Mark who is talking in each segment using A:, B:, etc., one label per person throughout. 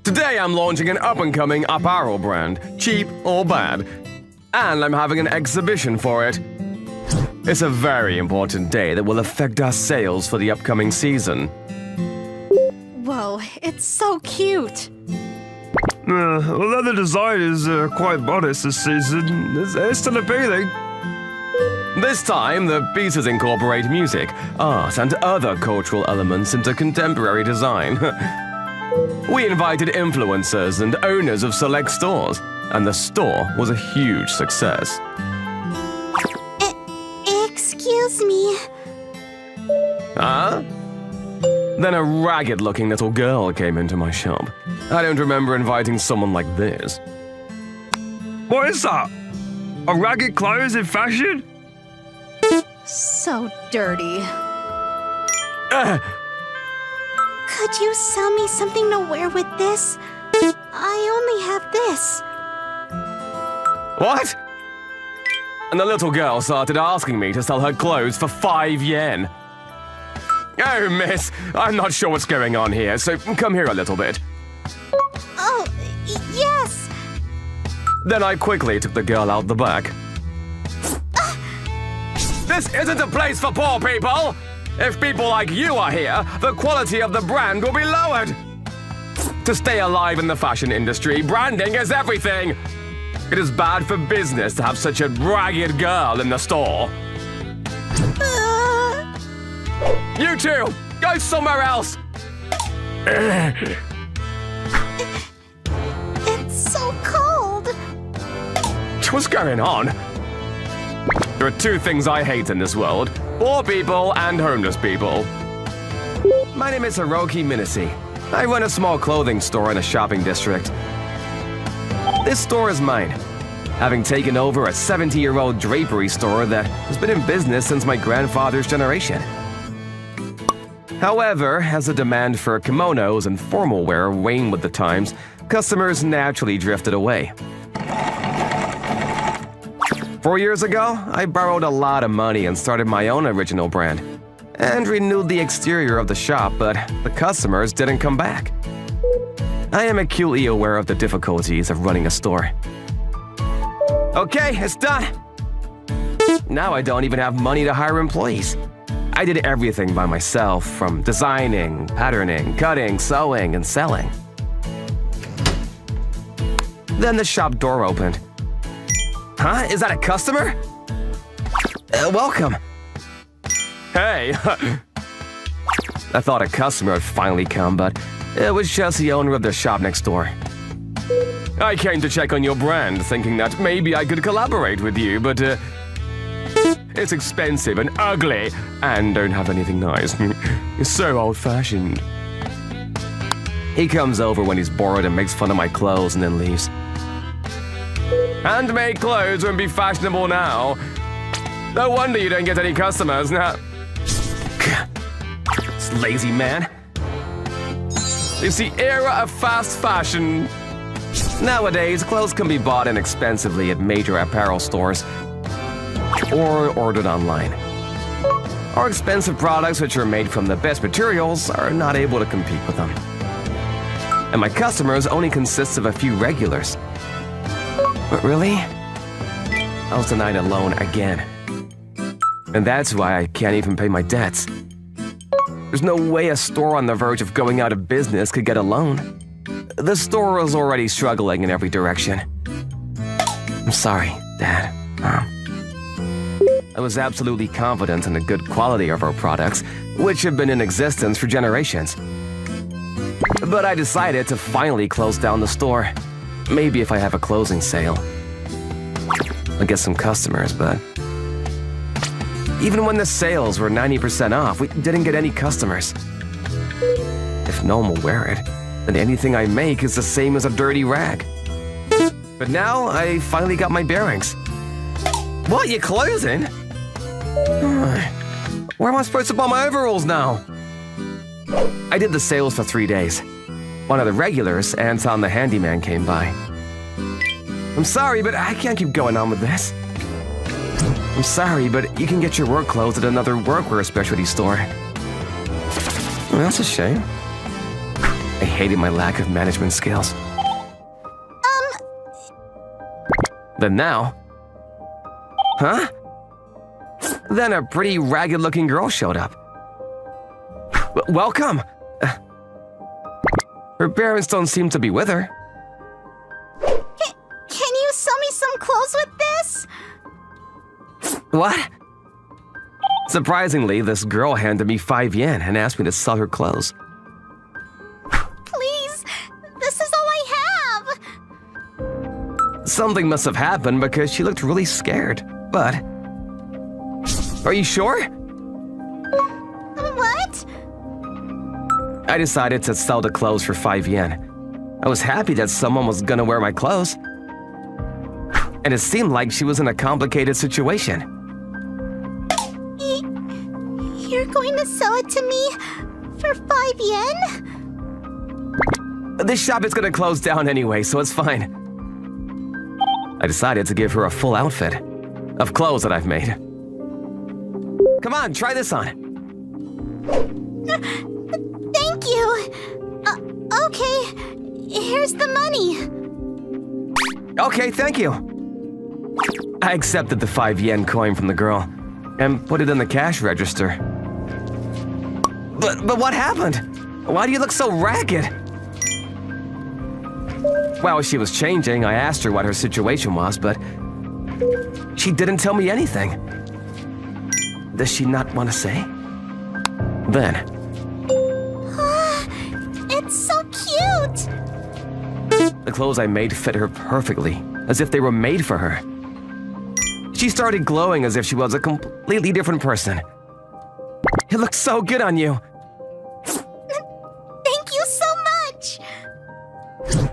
A: Today I'm launching an up-and-coming apparel brand, cheap or bad. And I'm having an exhibition for it. It's a very important day that will affect our sales for the upcoming season.
B: Whoa, it's so cute.
C: Although the design is quite modest this season, it's still appealing.
A: This time, the pieces incorporate music, art, and other cultural elements into contemporary design. We invited influencers and owners of select stores, and the store was a huge success.
B: Excuse me.
A: Huh? Then a ragged-looking little girl came into my shop. I don't remember inviting someone like this.
C: What is that? A ragged clothes in fashion?
B: So dirty. Could you sell me something to wear with this? I only have this.
A: What? And the little girl started asking me to sell her clothes for 5 yen. Oh, miss, I'm not sure what's going on here, so come here a little bit.
B: Oh, yes.
A: Then I quickly took the girl out the back. This isn't a place for poor people! If people like you are here, the quality of the brand will be lowered. To stay alive in the fashion industry, branding is everything. It is bad for business to have such a ragged girl in the store. You two, go somewhere else!
B: It's so cold.
A: What's going on? There are two things I hate in this world: poor people and homeless people. My name is Hiroki Minasi. I run a small clothing store in a shopping district. This store is mine, having taken over a 70-year-old drapery store that has been in business since my grandfather's generation. However, as the demand for kimonos and formal wear waned with the times, customers naturally drifted away. 4 years ago, I borrowed a lot of money and started my own original brand, and renewed the exterior of the shop, but the customers didn't come back. I am acutely aware of the difficulties of running a store. Okay, it's done. Now I don't even have money to hire employees. I did everything by myself, from designing, patterning, cutting, sewing, and selling. Then the shop door opened. Huh? Is that a customer? Welcome. Hey. I thought a customer had finally come, but it was just the owner of the shop next door. I came to check on your brand, thinking that maybe I could collaborate with you, but it's expensive and ugly, and don't have anything nice. It's so old-fashioned. He comes over when he's bored and makes fun of my clothes and then leaves. Handmade clothes wouldn't be fashionable now. No wonder you don't get any customers now. This lazy man. It's the era of fast fashion. Nowadays, clothes can be bought inexpensively at major apparel stores or ordered online. Our expensive products, which are made from the best materials, are not able to compete with them. And my customers only consist of a few regulars. But really? I was denied a loan again. And that's why I can't even pay my debts. There's no way a store on the verge of going out of business could get a loan. The store is already struggling in every direction. I'm sorry, Dad, Mom. I was absolutely confident in the good quality of our products, which have been in existence for generations. But I decided to finally close down the store. Maybe if I have a closing sale, I'll get some customers, but even when the sales were 90% off, we didn't get any customers. If no one will wear it, then anything I make is the same as a dirty rag. But now I finally got my bearings. What, you're closing? Where am I supposed to buy my overalls now? I did the sales for 3 days. One of the regulars, Anton the handyman, came by. I'm sorry, but I can't keep going on with this. I'm sorry, but you can get your work clothes at another workwear specialty store. Well, that's a shame. I hated my lack of management skills. Then now... Huh? Then a pretty ragged-looking girl showed up. Welcome! Her parents don't seem to be with her.
B: Can you sell me some clothes with this?
A: What? Surprisingly, this girl handed me 5 yen and asked me to sell her clothes.
B: Please, this is all I have.
A: Something must have happened because she looked really scared. But... Are you sure?
B: What?
A: I decided to sell the clothes for 5 yen. I was happy that someone was gonna wear my clothes. And it seemed like she was in a complicated situation.
B: You're going to sell it to me for 5 yen?
A: This shop is gonna close down anyway, so it's fine. I decided to give her a full outfit of clothes that I've made. Come on, try this on.
B: Thank you. Okay, here's the money.
A: Okay, thank you. I accepted the 5 yen coin from the girl and put it in the cash register. But what happened? Why do you look so ragged? While she was changing, I asked her what her situation was, but she didn't tell me anything. Does she not want to say? Then...
B: It's so cute.
A: The clothes I made fit her perfectly, as if they were made for her. She started glowing as if she was a completely different person. It looks so good on you.
B: Thank you so much.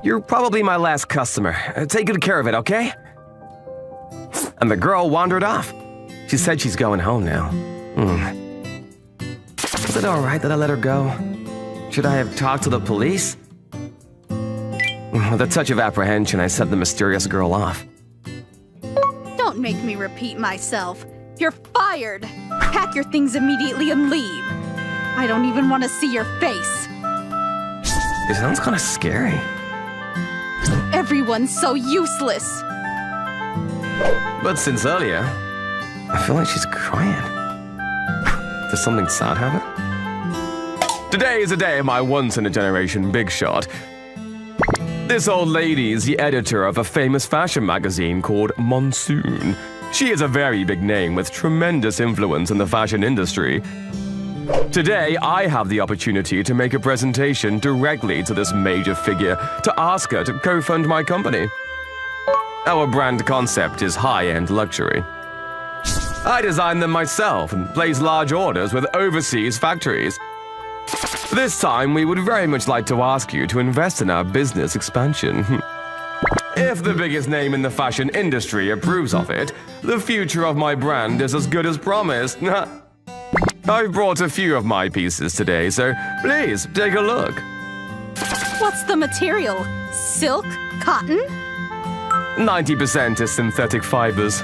A: You're probably my last customer. Take good care of it, okay? And the girl wandered off. She said she's going home now. Is it alright that I let her go? Should I have talked to the police? With a touch of apprehension, I sent the mysterious girl off.
D: Don't make me repeat myself. You're fired! Pack your things immediately and leave. I don't even want to see your face.
A: It sounds kind of scary.
D: Everyone's so useless.
A: But since earlier, I feel like she's crying. Does something sad happen? Today is a day of my once-in-a-generation big shot. This old lady is the editor of a famous fashion magazine called Monsoon. She is a very big name with tremendous influence in the fashion industry. Today, I have the opportunity to make a presentation directly to this major figure to ask her to co-fund my company. Our brand concept is high-end luxury. I designed them myself and place large orders with overseas factories. This time, we would very much like to ask you to invest in our business expansion. If the biggest name in the fashion industry approves of it, the future of my brand is as good as promised. I've brought a few of my pieces today, so please take a look.
D: What's the material? Silk? Cotton?
A: 90% is synthetic fibers.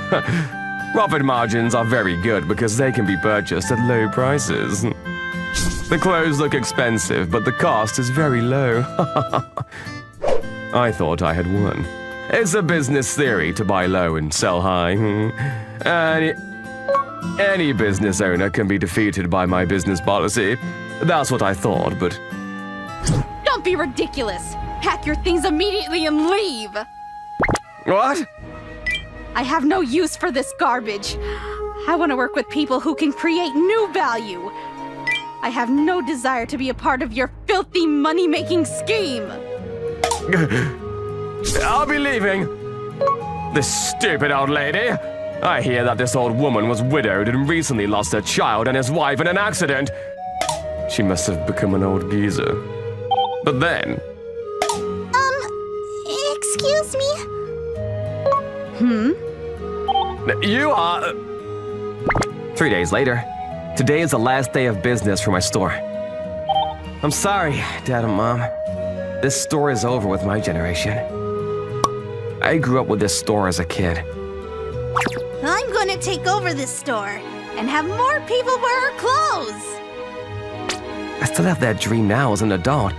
A: Profit margins are very good because they can be purchased at low prices. The clothes look expensive, but the cost is very low. I thought I had won. It's a business theory to buy low and sell high. Any business owner can be defeated by my business policy. That's what I thought, but...
D: Don't be ridiculous! Pack your things immediately and leave!
A: What?
D: I have no use for this garbage. I want to work with people who can create new value. I have no desire to be a part of your filthy money-making scheme.
A: I'll be leaving. This stupid old lady. I hear that this old woman was widowed and recently lost her child and his wife in an accident. She must have become an old geezer. But then...
B: Excuse me?
A: You are... 3 days later. Today is the last day of business for my store. I'm sorry, Dad and Mom. This store is over with my generation. I grew up with this store as a kid.
B: I'm gonna take over this store and have more people wear our clothes.
A: I still have that dream now as an adult,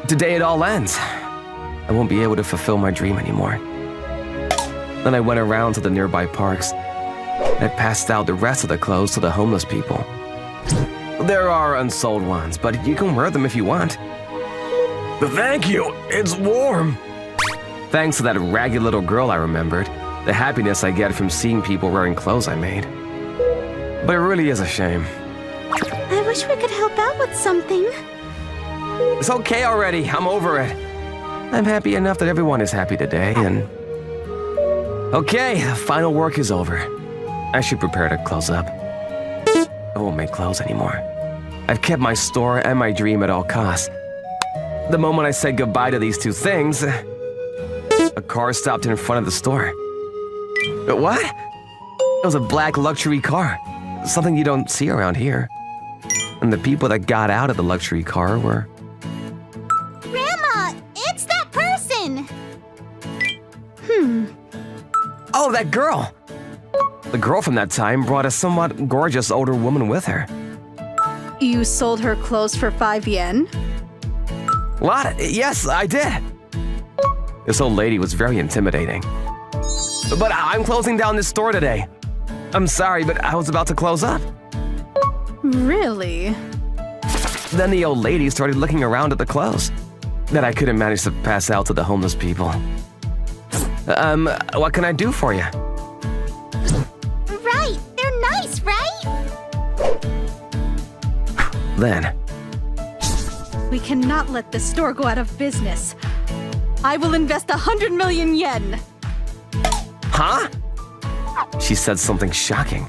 A: Today it all ends. I won't be able to fulfill my dream anymore. Then I went around to the nearby parks. I passed out the rest of the clothes to the homeless people. There are unsold ones, but you can wear them if you want.
C: But thank you, it's warm.
A: Thanks to that ragged little girl I remembered, the happiness I get from seeing people wearing clothes I made. But it really is a shame.
B: I wish we could help out with something.
A: It's okay already, I'm over it. I'm happy enough that everyone is happy today, and... Okay, the final work is over. I should prepare to close up. I won't make clothes anymore. I've kept my store and my dream at all costs. The moment I said goodbye to these two things, a car stopped in front of the store. What? It was a black luxury car, something you don't see around here. And the people that got out of the luxury car were...
B: Grandma, it's that person!
A: Oh, that girl! The girl from that time brought a somewhat gorgeous older woman with her.
D: You sold her clothes for 5 yen?
A: What? Yes, I did. This old lady was very intimidating. But I'm closing down this store today. I'm sorry, but I was about to close up.
D: Really?
A: Then the old lady started looking around at the clothes that I couldn't manage to pass out to the homeless people. What can I do for you?
B: Right, they're nice, right?
A: Then,
D: We cannot let this store go out of business. I will invest 100 million yen.
A: huh? She said something shocking.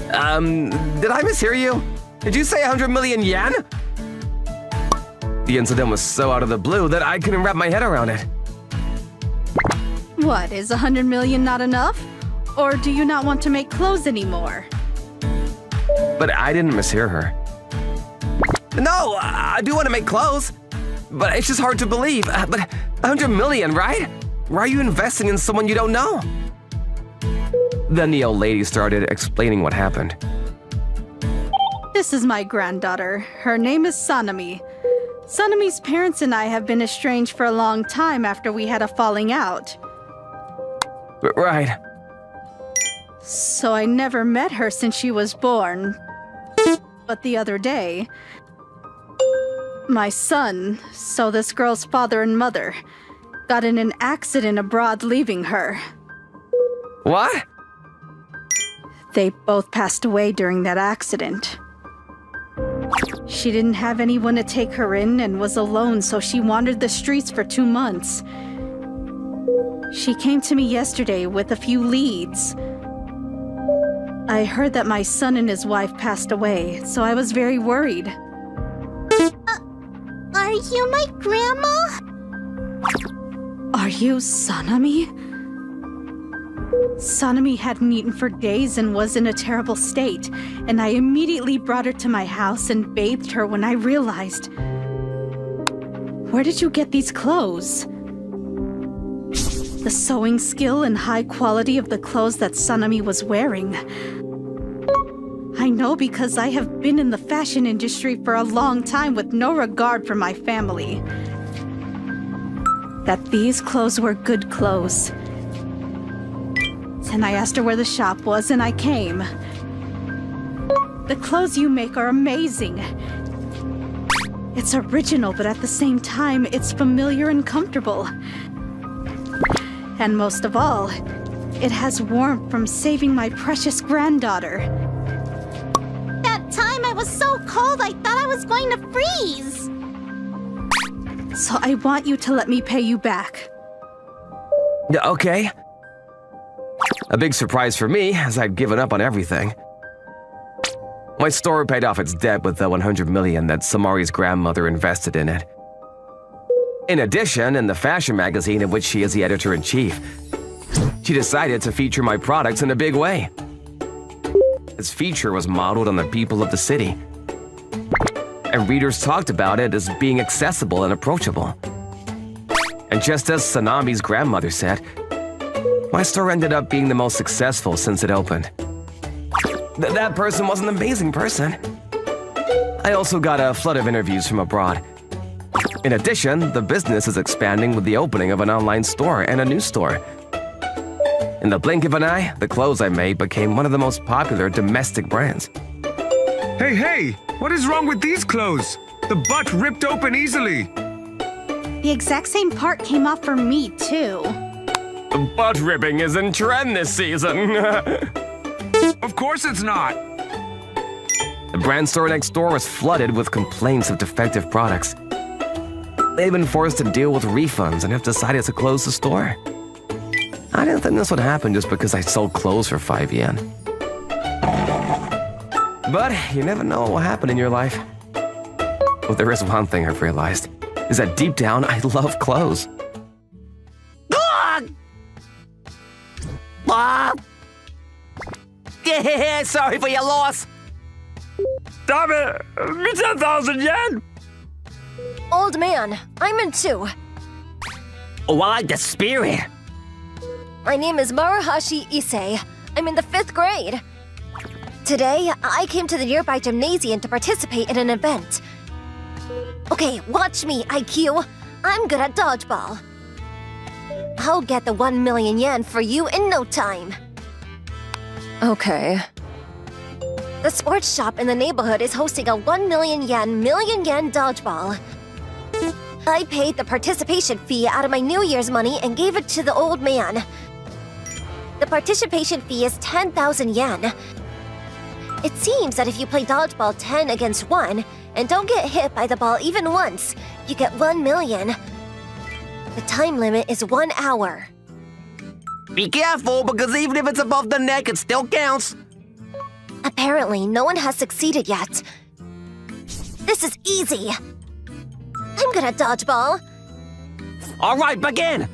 A: Did I mishear you? Did you say 100 million yen? The incident was so out of the blue that I couldn't wrap my head around it.
D: What, is 100 million not enough? Or do you not want to make clothes anymore?
A: But I didn't mishear her. No, I do want to make clothes. But it's just hard to believe. But 100 million, right? Why are you investing in someone you don't know? Then the old lady started explaining what happened.
D: This is my granddaughter. Her name is Sanami. Sanami's parents and I have been estranged for a long time after we had a falling out.
A: Right.
D: So I never met her since she was born. But the other day, my son, so this girl's father and mother, got in an accident abroad leaving her.
A: What?
D: They both passed away during that accident. She didn't have anyone to take her in and was alone, so she wandered the streets for 2 months. She came to me yesterday with a few leads. I heard that my son and his wife passed away, so I was very worried.
B: Are you my grandma?
D: Are you Sanami? Sanami hadn't eaten for days and was in a terrible state, and I immediately brought her to my house and bathed her when I realized... Where did you get these clothes? The sewing skill and high quality of the clothes that Sanami was wearing. I know because I have been in the fashion industry for a long time with no regard for my family. That these clothes were good clothes. And I asked her where the shop was, and I came. The clothes you make are amazing. It's original, but at the same time, it's familiar and comfortable. And most of all, it has warmth from saving my precious granddaughter.
B: That time I was so cold I thought I was going to freeze.
D: So I want you to let me pay you back.
A: Yeah, okay. A big surprise for me, as I'd given up on everything. My store paid off its debt with the 100 million that Samari's grandmother invested in it. In addition, in the fashion magazine in which she is the editor-in-chief, she decided to feature my products in a big way. Its feature was modeled on the people of the city, and readers talked about it as being accessible and approachable. And just as Sanami's grandmother said, my store ended up being the most successful since it opened. That person was an amazing person. I also got a flood of interviews from abroad. In addition, the business is expanding with the opening of an online store and a new store. In the blink of an eye, the clothes I made became one of the most popular domestic brands.
C: Hey, what is wrong with these clothes? The butt ripped open easily.
D: The exact same part came off for me, too.
A: Butt ripping is in trend this season.
C: Of course it's not.
A: The brand store next door was flooded with complaints of defective products. They've been forced to deal with refunds and have decided to close the store. I didn't think this would happen just because I sold clothes for 5 yen. But you never know what will happen in your life. Well, there is one thing I've realized, is that deep down, I love clothes. Sorry for your loss.
C: Damn it! Me 10,000 yen!
E: Old man, I'm in too.
A: Oh, I like the spirit.
E: My name is Maruhashi Issei. I'm in the 5th grade. Today, I came to the nearby gymnasium to participate in an event. Okay, watch me, IQ. I'm good at dodgeball. I'll get the 1 million yen for you in no time. Okay. The sports shop in the neighborhood is hosting a 1 million yen dodgeball. I paid the participation fee out of my New Year's money and gave it to the old man. The participation fee is 10,000 yen. It seems that if you play dodgeball 10 against 1 and don't get hit by the ball even once, you get 1 million. The time limit is 1 hour.
A: Be careful, because even if it's above the neck, it still counts.
E: Apparently, no one has succeeded yet. This is easy. I'm good at dodgeball.
A: All right, begin.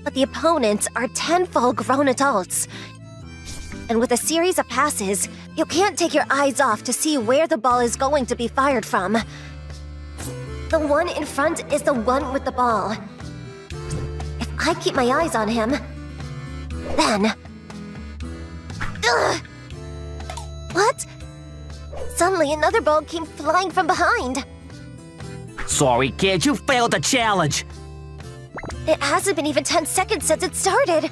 E: But the opponents are 10 full-grown adults. And with a series of passes, you can't take your eyes off to see where the ball is going to be fired from. The one in front is the one with the ball. If I keep my eyes on him, then... Ugh! What? Suddenly another ball came flying from behind.
A: Sorry, kid, you failed the challenge.
E: It hasn't been even 10 seconds since it started.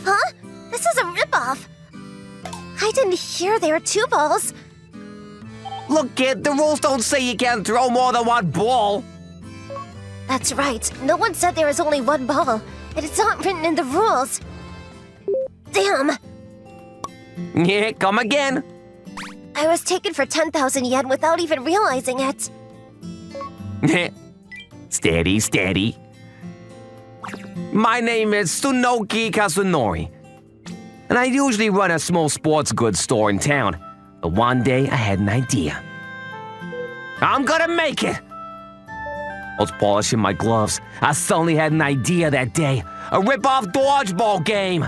E: Huh? This is a ripoff. I didn't hear there were 2 balls.
A: Look, kid, the rules don't say you can't throw more than 1 ball.
E: That's right. No one said there was only 1 ball. And it's not written in the rules. Damn!
A: Yeah, come again.
E: I was taken for 10,000 yen without even realizing it.
A: Steady, steady. My name is Tsunoki Kazunori, and I usually run a small sports goods store in town. But one day I had an idea. I'm gonna make it! I was polishing my gloves. I suddenly had an idea that day. A rip-off dodgeball game.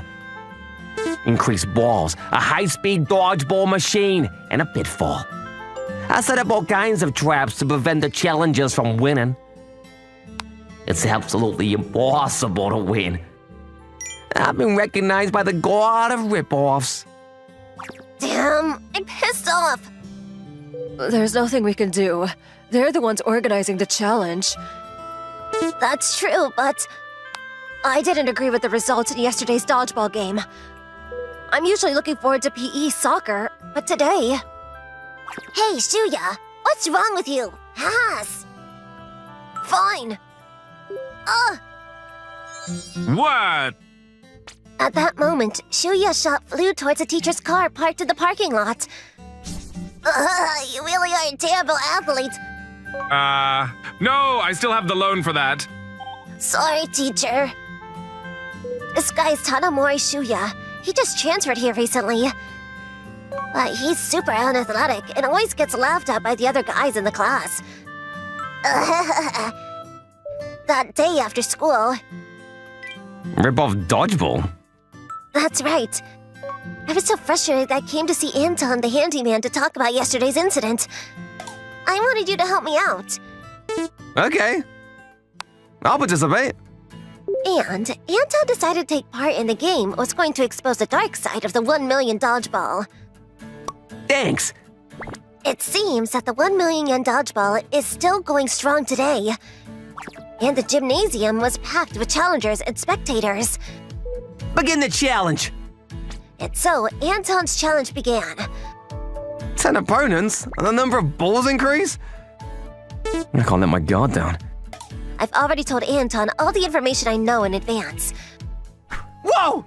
A: Increased balls, a high-speed dodgeball machine, and a pitfall. I set up all kinds of traps to prevent the challengers from winning. It's absolutely impossible to win. I've been recognized by the god of rip-offs.
E: Damn, I'm pissed off.
F: There's nothing we can do. They're the ones organizing the challenge.
E: That's true, but I didn't agree with the results in yesterday's dodgeball game. I'm usually looking forward to PE soccer, but today... Hey, Shuya, what's wrong with you? Pass! Fine.
C: What?
E: At that moment, Shuya's shot flew towards a teacher's car parked in the parking lot. You really are a terrible athlete.
C: No, I still have the loan for that.
E: Sorry, teacher. This guy's Tanamori Shuya. He just transferred here recently. He's super unathletic and always gets laughed at by the other guys in the class. That day after school...
A: Rip-off dodgeball?
E: That's right. I was so frustrated that I came to see Anton, the handyman, to talk about yesterday's incident. I wanted you to help me out.
A: Okay. I'll participate.
E: And Anton decided to take part in the game was going to expose the dark side of the 1 million dodgeball.
A: Thanks.
E: It seems that the 1 million yen dodgeball is still going strong today. And the gymnasium was packed with challengers and spectators.
A: Begin the challenge.
E: And so, Anton's challenge began.
A: 10 opponents? And the number of balls increase? I can't let my guard down.
E: I've already told Anton all the information I know in advance.
A: Whoa!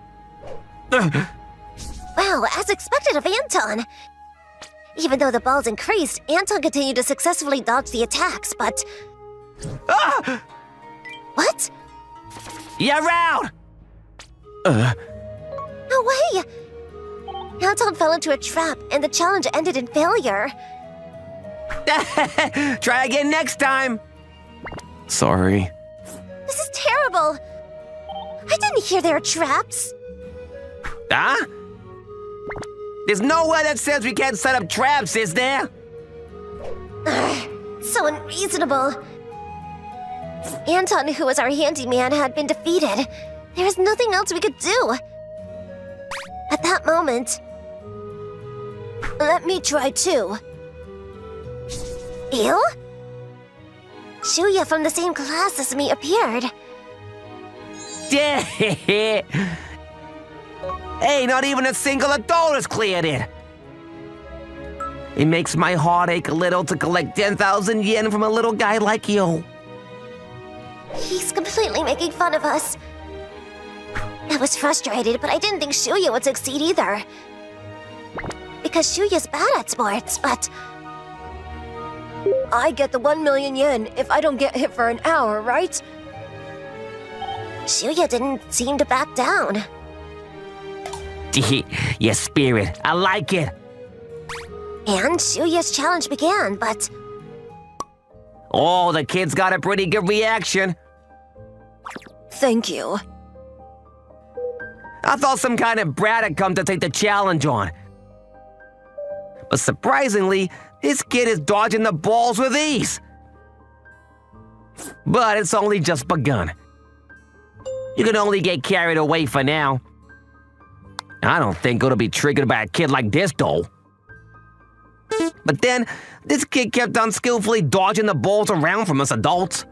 E: Wow, as expected of Anton. Even though the balls increased, Anton continued to successfully dodge the attacks, but...
A: Ah!
E: What?
A: You're out!
E: No way! Anton fell into a trap, and the challenge ended in failure.
A: Try again next time. Sorry.
E: This is terrible. I didn't hear there are traps.
A: Huh? There's nowhere that says we can't set up traps, is there?
E: So unreasonable. Anton, who was our handyman, had been defeated. There was nothing else we could do. At that moment... Let me try too. Ew? Shuya from the same class as me appeared.
A: Hey, not even a single adult has cleared it. It makes my heart ache a little to collect 10,000 yen from a little guy like you.
E: He's completely making fun of us. I was frustrated, but I didn't think Shuya would succeed either. Because Shuya's bad at sports, but...
F: I get the 1 million yen if I don't get hit for an hour, right?
E: Shuya didn't seem to back down.
A: Your spirit, I like it.
E: And Shuya's challenge began, but...
A: Oh, the kid's got a pretty good reaction.
F: Thank you.
A: I thought some kind of brat had come to take the challenge on. But surprisingly, this kid is dodging the balls with ease. But it's only just begun. You can only get carried away for now. I don't think it'll be triggered by a kid like this, though. But then, this kid kept on skillfully dodging the balls around from us adults.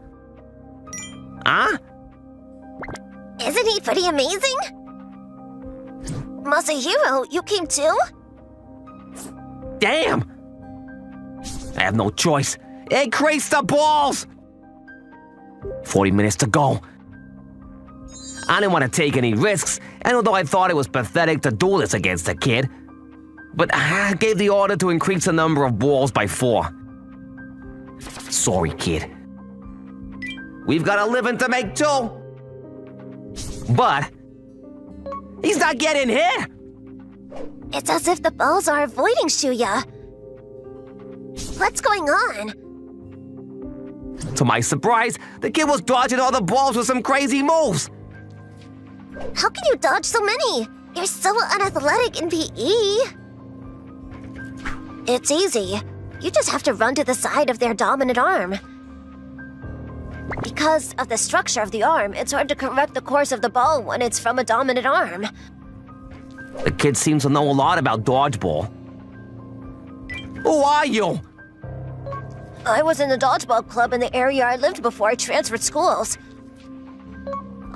A: Huh?
E: Isn't he pretty amazing? Masahiro, you came too?
A: Damn! I have no choice. Increase the balls! 40 minutes to go. I didn't want to take any risks, and although I thought it was pathetic to do this against a kid, but I gave the order to increase the number of balls by 4. Sorry, kid. We've got a living to make too. But he's not getting hit.
E: It's as if the balls are avoiding Shuya. What's going on?
A: To my surprise, the kid was dodging all the balls with some crazy moves.
E: How can you dodge so many? You're so unathletic in PE. It's easy. You just have to run to the side of their dominant arm. Because of the structure of the arm, it's hard to correct the course of the ball when it's from a dominant arm.
A: The kid seems to know a lot about dodgeball. Who are you?
E: I was in the dodgeball club in the area I lived before I transferred schools.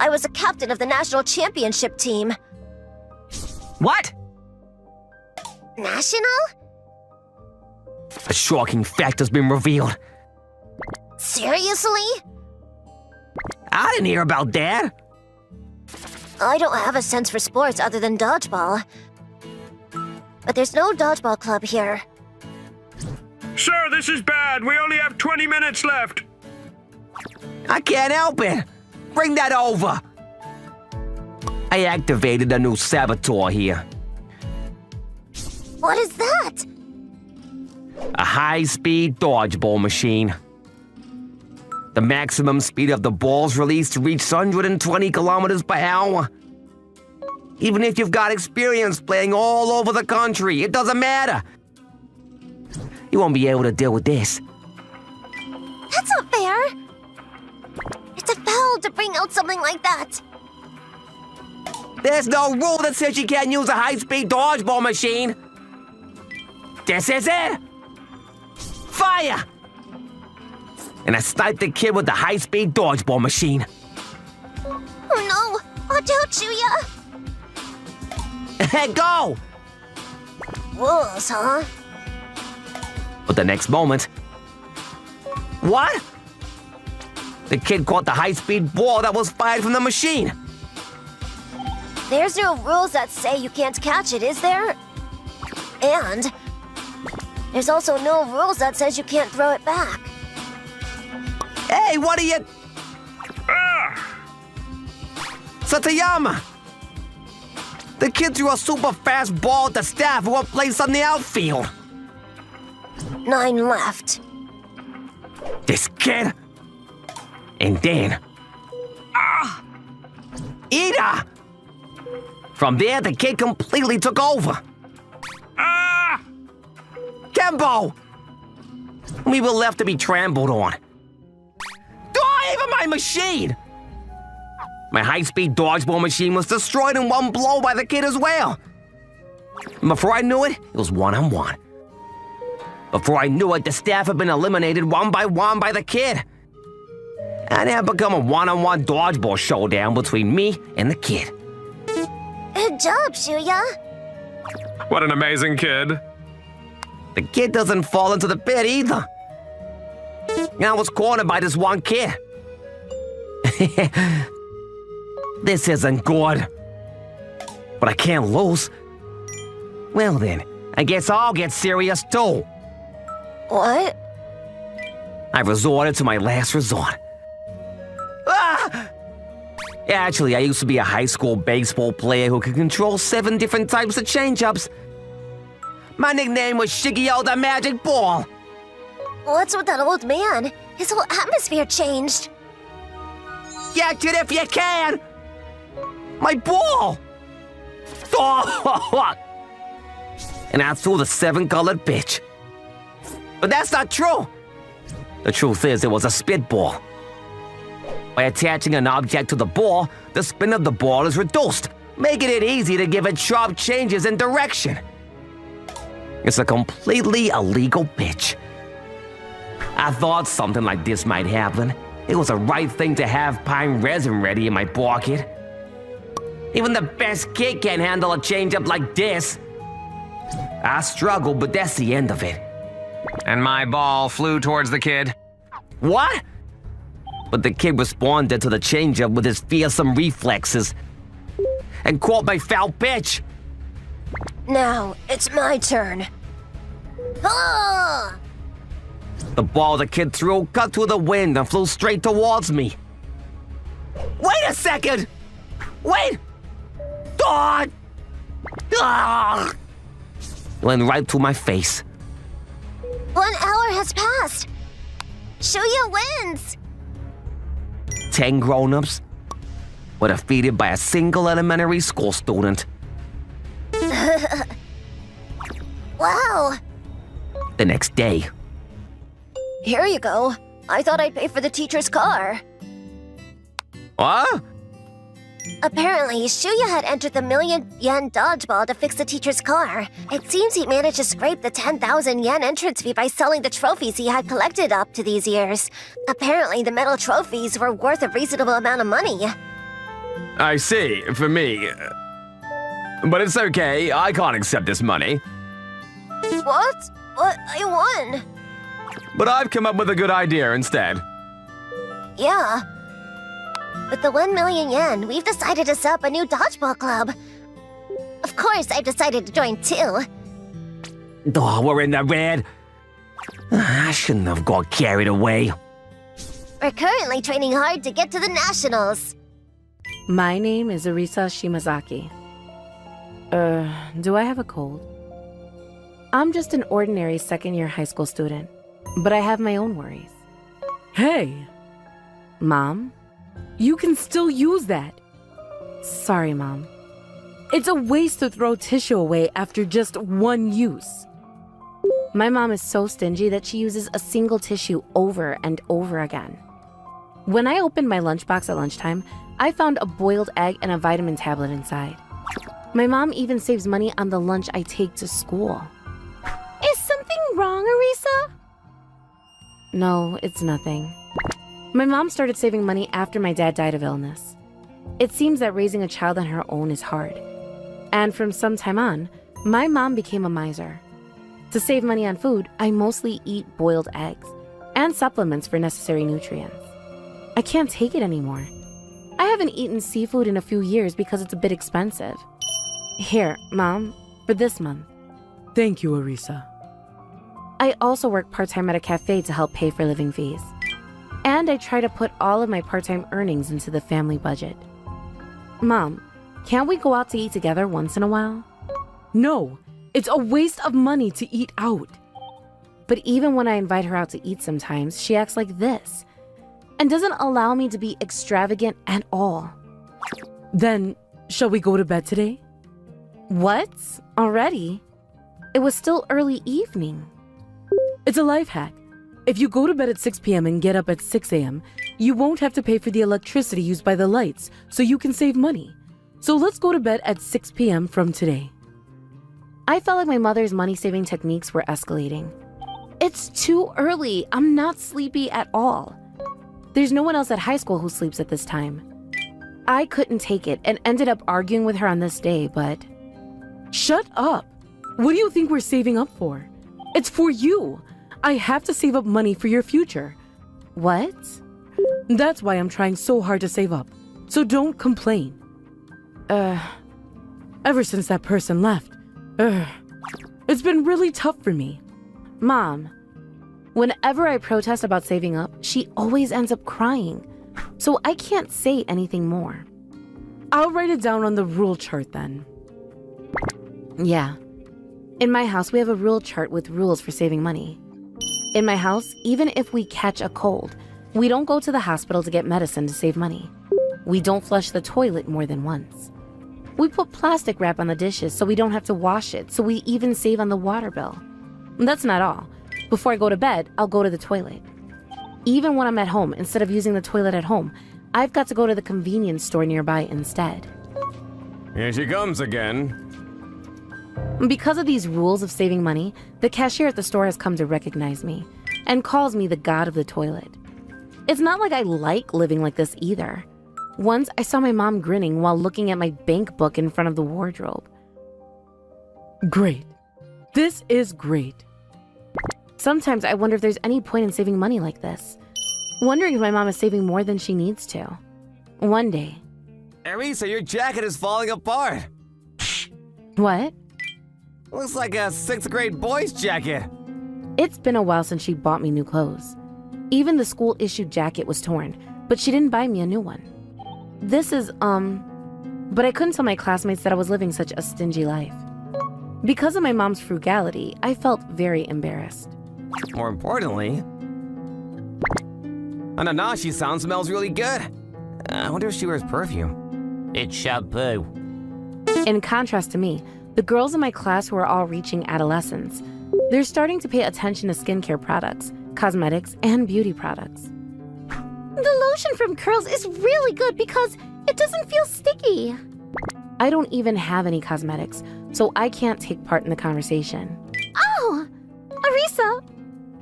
E: I was a captain of the national championship team.
A: What?
E: National?
A: A shocking fact has been revealed.
E: Seriously?
A: I didn't hear about that.
E: I don't have a sense for sports other than dodgeball. But there's no dodgeball club here.
C: Sir, this is bad. We only have 20 minutes left.
A: I can't help it. Bring that over. I activated a new saboteur here.
E: What is that?
A: A high-speed dodgeball machine. The maximum speed of the balls released reaches 120 kilometers per hour. Even if you've got experience playing all over the country, it doesn't matter. You won't be able to deal with this.
E: That's not fair. It's a foul to bring out something like that.
A: There's no rule that says you can't use a high-speed dodgeball machine. This is it. fire! And I sniped the kid with the high-speed dodgeball machine.
E: Oh no! Watch out, Shuya!
A: Hey, go!
E: Rules, huh?
A: But the next moment... What? The kid caught the high-speed ball that was fired from the machine.
E: There's no rules that say you can't catch it, is there? And there's also no rules that says you can't throw it back.
A: Hey, what are you... Satayama! The kid threw a super fast ball at the staff who were placed on the outfield.
E: 9 left.
A: This kid... And then... Ida! From there, the kid completely took over. Kembo! We were left to be trampled on. Even my machine! My high-speed dodgeball machine was destroyed in one blow by the kid as well. And before I knew it, it was one-on-one. Before I knew it, the staff had been eliminated one by one by the kid. And it had become a one-on-one dodgeball showdown between me and the kid.
E: Good job, Shuya.
C: What an amazing kid.
A: The kid doesn't fall into the pit either. And I was cornered by this one kid. This isn't good. But I can't lose. Well then, I guess I'll get serious too.
E: What?
A: I resorted to my last resort. Ah! Actually, I used to be a high school baseball player who could control 7 different types of change-ups. My nickname was Shigeo the Magic Ball.
E: What's with that old man? His whole atmosphere changed.
A: Catch it if you can! My ball! Oh! And I threw the 7-colored pitch. But that's not true. The truth is, it was a spitball. By attaching an object to the ball, the spin of the ball is reduced, making it easy to give it sharp changes in direction. It's a completely illegal pitch. I thought something like this might happen. It was the right thing to have pine resin ready in my pocket. Even the best kid can't handle a changeup like this. I struggled, but that's the end of it.
G: And my ball flew towards the kid.
A: What? But the kid responded to the changeup with his fearsome reflexes and caught my foul pitch.
E: Now, it's my turn. Ah!
A: The ball the kid threw cut through the wind and flew straight towards me. Wait a second! Wait! God! Ah! Went right through my face.
E: 1 hour has passed. Shuya wins.
A: 10 grown-ups were defeated by a single elementary school student.
E: Wow.
A: The next day,
E: Here you go. I thought I'd pay for the teacher's car.
A: what?
E: Apparently, Shuya had entered the 1,000,000 yen dodgeball to fix the teacher's car. It seems he managed to scrape the 10,000 yen entrance fee by selling the trophies he had collected up to these years. Apparently, the metal trophies were worth a reasonable amount of money.
G: I see, for me. But it's okay, I can't accept this money.
E: What? What? I won.
G: But I've come up with a good idea instead.
E: Yeah. With the 1,000,000 yen, we've decided to set up a new dodgeball club. Of course, I've decided to join too.
A: Oh, we're in the red. I shouldn't have got carried away.
E: We're currently training hard to get to the nationals.
H: My name is Arisa Shimazaki. Do I have a cold? I'm just an ordinary second-year high school student, but I have my own worries. Hey! Mom? You can still use that. Sorry, Mom. It's a waste to throw tissue away after just one use. My mom is so stingy that she uses a single tissue over and over again. When I opened my lunchbox at lunchtime, I found a boiled egg and a vitamin tablet inside. My mom even saves money on the lunch I take to school. Is something wrong, Arisa? no, it's nothing. My mom started saving money after my dad died of illness. It seems that raising a child on her own is hard. And from some time on, my mom became a miser. To save money on food, I mostly eat boiled eggs and supplements for necessary nutrients. I can't take it anymore. I haven't eaten seafood in a few years because it's a bit expensive. Here, Mom, for this month.
I: Thank you, Arisa.
H: I also work part-time at a cafe to help pay for living fees. And I try to put all of my part-time earnings into the family budget. Mom, can't we go out to eat together once in a while?
I: No, it's a waste of money to eat out.
H: But even when I invite her out to eat sometimes, she acts like this and doesn't allow me to be extravagant at all.
I: Then, shall we go to bed today?
H: What? Already? It was still early evening.
I: It's a life hack. If you go to bed at 6 p.m. and get up at 6 a.m., you won't have to pay for the electricity used by the lights, so you can save money. So let's go to bed at 6 p.m. from today.
H: I felt like my mother's money-saving techniques were escalating. It's too early. I'm not sleepy at all. There's no one else at high school who sleeps at this time. I couldn't take it and ended up arguing with her on this day, but...
I: Shut up! What do you think we're saving up for? It's for you! I have to save up money for your future.
H: What?
I: That's why I'm trying so hard to save up. So don't complain. Ever since that person left, it's been really tough for me.
H: Mom, whenever I protest about saving up, she always ends up crying. So I can't say anything more.
I: I'll write it down on the rule chart then.
H: Yeah. In my house, we have a rule chart with rules for saving money. In my house, even if we catch a cold, we don't go to the hospital to get medicine to save money. We don't flush the toilet more than once. We put plastic wrap on the dishes so we don't have to wash it, so we even save on the water bill. And that's not all. Before I go to bed, I'll go to the toilet. Even when I'm at home, instead of using the toilet at home, I've got to go to the convenience store nearby instead.
G: Here she comes again.
H: Because of these rules of saving money, the cashier at the store has come to recognize me and calls me the god of the toilet. It's not like I like living like this either. Once I saw my mom grinning while looking at my bank book in front of the wardrobe.
I: Great. This is great.
H: Sometimes I wonder if there's any point in saving money like this. Wondering if my mom is saving more than she needs to. One day.
A: Arisa, your jacket is falling apart.
H: What?
A: Looks like a 6th grade boy's jacket.
H: It's been a while since she bought me new clothes. Even the school-issued jacket was torn, but she didn't buy me a new one. This is, but I couldn't tell my classmates that I was living such a stingy life. Because of my mom's frugality, I felt very embarrassed.
A: More importantly, Ananashi sound smells really good. I wonder if she wears perfume. It's shampoo.
H: In contrast to me, the girls in my class who are all reaching adolescence, they're starting to pay attention to skincare products, cosmetics, and beauty products.
B: The lotion from Curls is really good because it doesn't feel sticky.
H: I don't even have any cosmetics, so I can't take part in the conversation.
B: Oh! Arisa,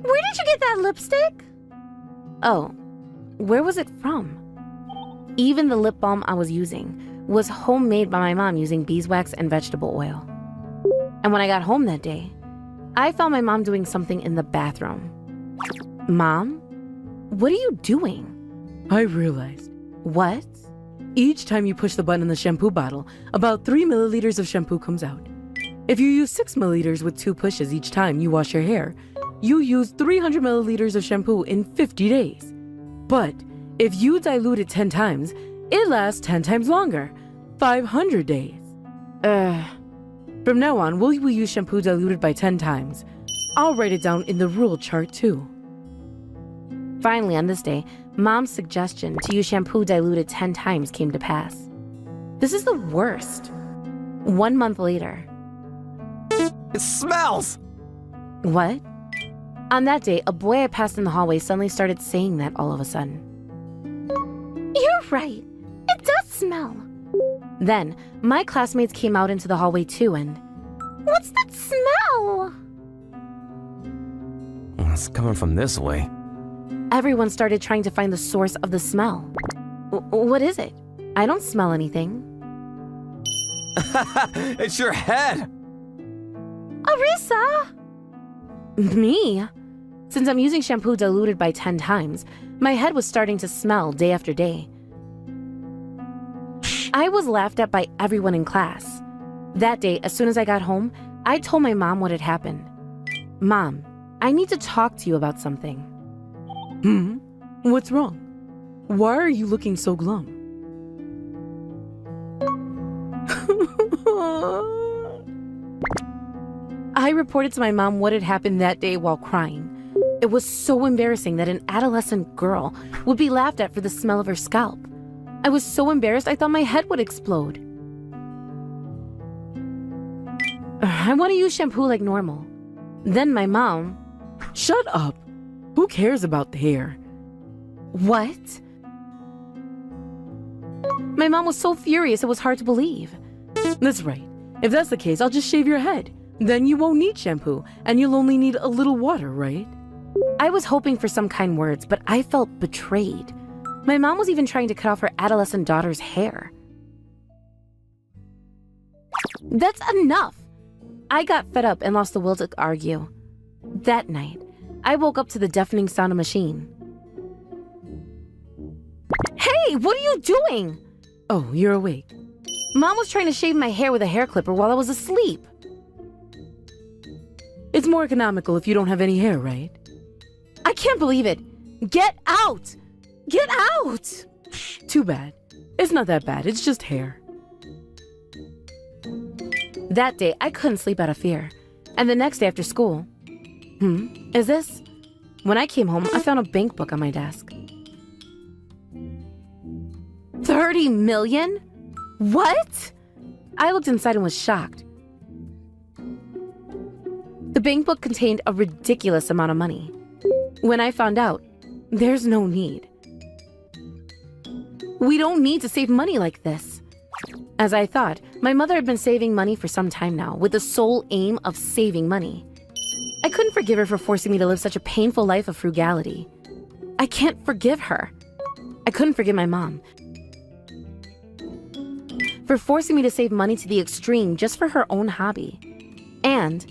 B: where did you get that lipstick?
H: Oh, where was it from? Even the lip balm I was using was homemade by my mom using beeswax and vegetable oil. And when I got home that day, I found my mom doing something in the bathroom. Mom? What are you doing?
I: I realized.
H: What?
I: Each time you push the button in the shampoo bottle, about 3 milliliters of shampoo comes out. If you use 6 milliliters with 2 pushes each time you wash your hair, you use 300 milliliters of shampoo in 50 days. But if you dilute it 10 times, it lasts 10 times longer, 500 days. From now on, we'll use shampoo diluted by 10 times. I'll write it down in the rule chart too.
H: Finally, on this day, Mom's suggestion to use shampoo diluted 10 times came to pass. This is the worst. 1 month later.
A: It smells!
H: What? On that day, a boy I passed in the hallway suddenly started saying that all of a sudden.
B: You're right. It does smell.
H: Then, my classmates came out into the hallway too and...
B: What's that smell?
A: It's coming from this way.
H: everyone started trying to find the source of the smell. What is it? I don't smell anything.
G: It's your head!
H: Arisa! Me? Since I'm using shampoo diluted by 10 times, my head was starting to smell day after day. I was laughed at by everyone in class. That day, as soon as I got home, I told my mom what had happened. Mom, I need to talk to you about something.
I: What's wrong? Why are you looking so glum?
H: I reported to my mom what had happened that day while crying. It was so embarrassing that an adolescent girl would be laughed at for the smell of her scalp. I was so embarrassed I thought my head would explode. I want to use shampoo like normal. Then my mom...
I: Shut up! Who cares about the hair?
H: What? My mom was so furious it was hard to believe.
I: That's right. If that's the case, I'll just shave your head. Then you won't need shampoo, and you'll only need a little water, right?
H: I was hoping for some kind words, but I felt betrayed. My mom was even trying to cut off her adolescent daughter's hair. That's enough! I got fed up and lost the will to argue. That night, I woke up to the deafening sound of a machine. Hey, what are you doing?
I: Oh, you're awake.
H: Mom was trying to shave my hair with a hair clipper while I was asleep.
I: It's more economical if you don't have any hair, right?
H: I can't believe it. Get out! Get out!
I: Too bad. It's not that bad, it's just hair.
H: That day, I couldn't sleep out of fear. And the next day after school... Is this? When I came home, I found a bank book on my desk. 30 million? What? I looked inside and was shocked. The bank book contained a ridiculous amount of money. When I found out, there's no need. We don't need to save money like this. As I thought, my mother had been saving money for some time now, with the sole aim of saving money. I couldn't forgive her for forcing me to live such a painful life of frugality. I can't forgive her. I couldn't forgive my mom for forcing me to save money to the extreme just for her own hobby. And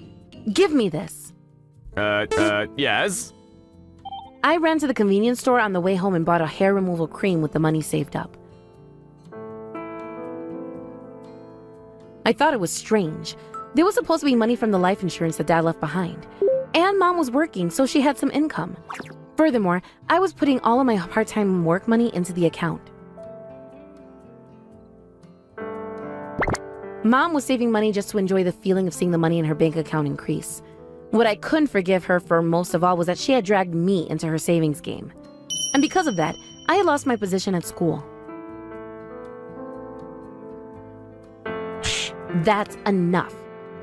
H: give me this.
G: Yes?
H: I ran to the convenience store on the way home and bought a hair removal cream with the money saved up. I thought it was strange. There was supposed to be money from the life insurance that Dad left behind. And Mom was working, so she had some income. Furthermore, I was putting all of my part-time work money into the account. Mom was saving money just to enjoy the feeling of seeing the money in her bank account increase. What I couldn't forgive her for most of all was that she had dragged me into her savings game. And because of that, I had lost my position at school. That's enough.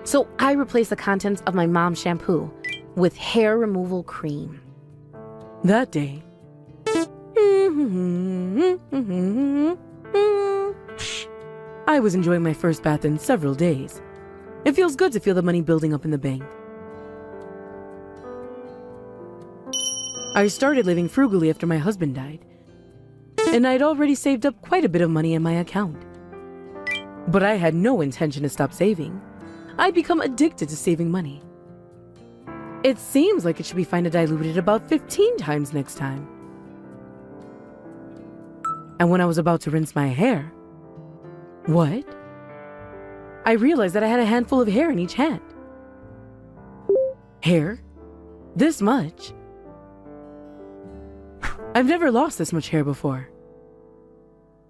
H: So I replaced the contents of my mom's shampoo with hair removal cream.
I: That day, I was enjoying my first bath in several days. It feels good to feel the money building up in the bank. I started living frugally after my husband died, and I'd already saved up quite a bit of money in my account. But I had no intention to stop saving. I'd become addicted to saving money. It seems like it should be fine to dilute it about 15 times next time. And when I was about to rinse my hair, what? I realized that I had a handful of hair in each hand. Hair? This much? I've never lost this much hair before.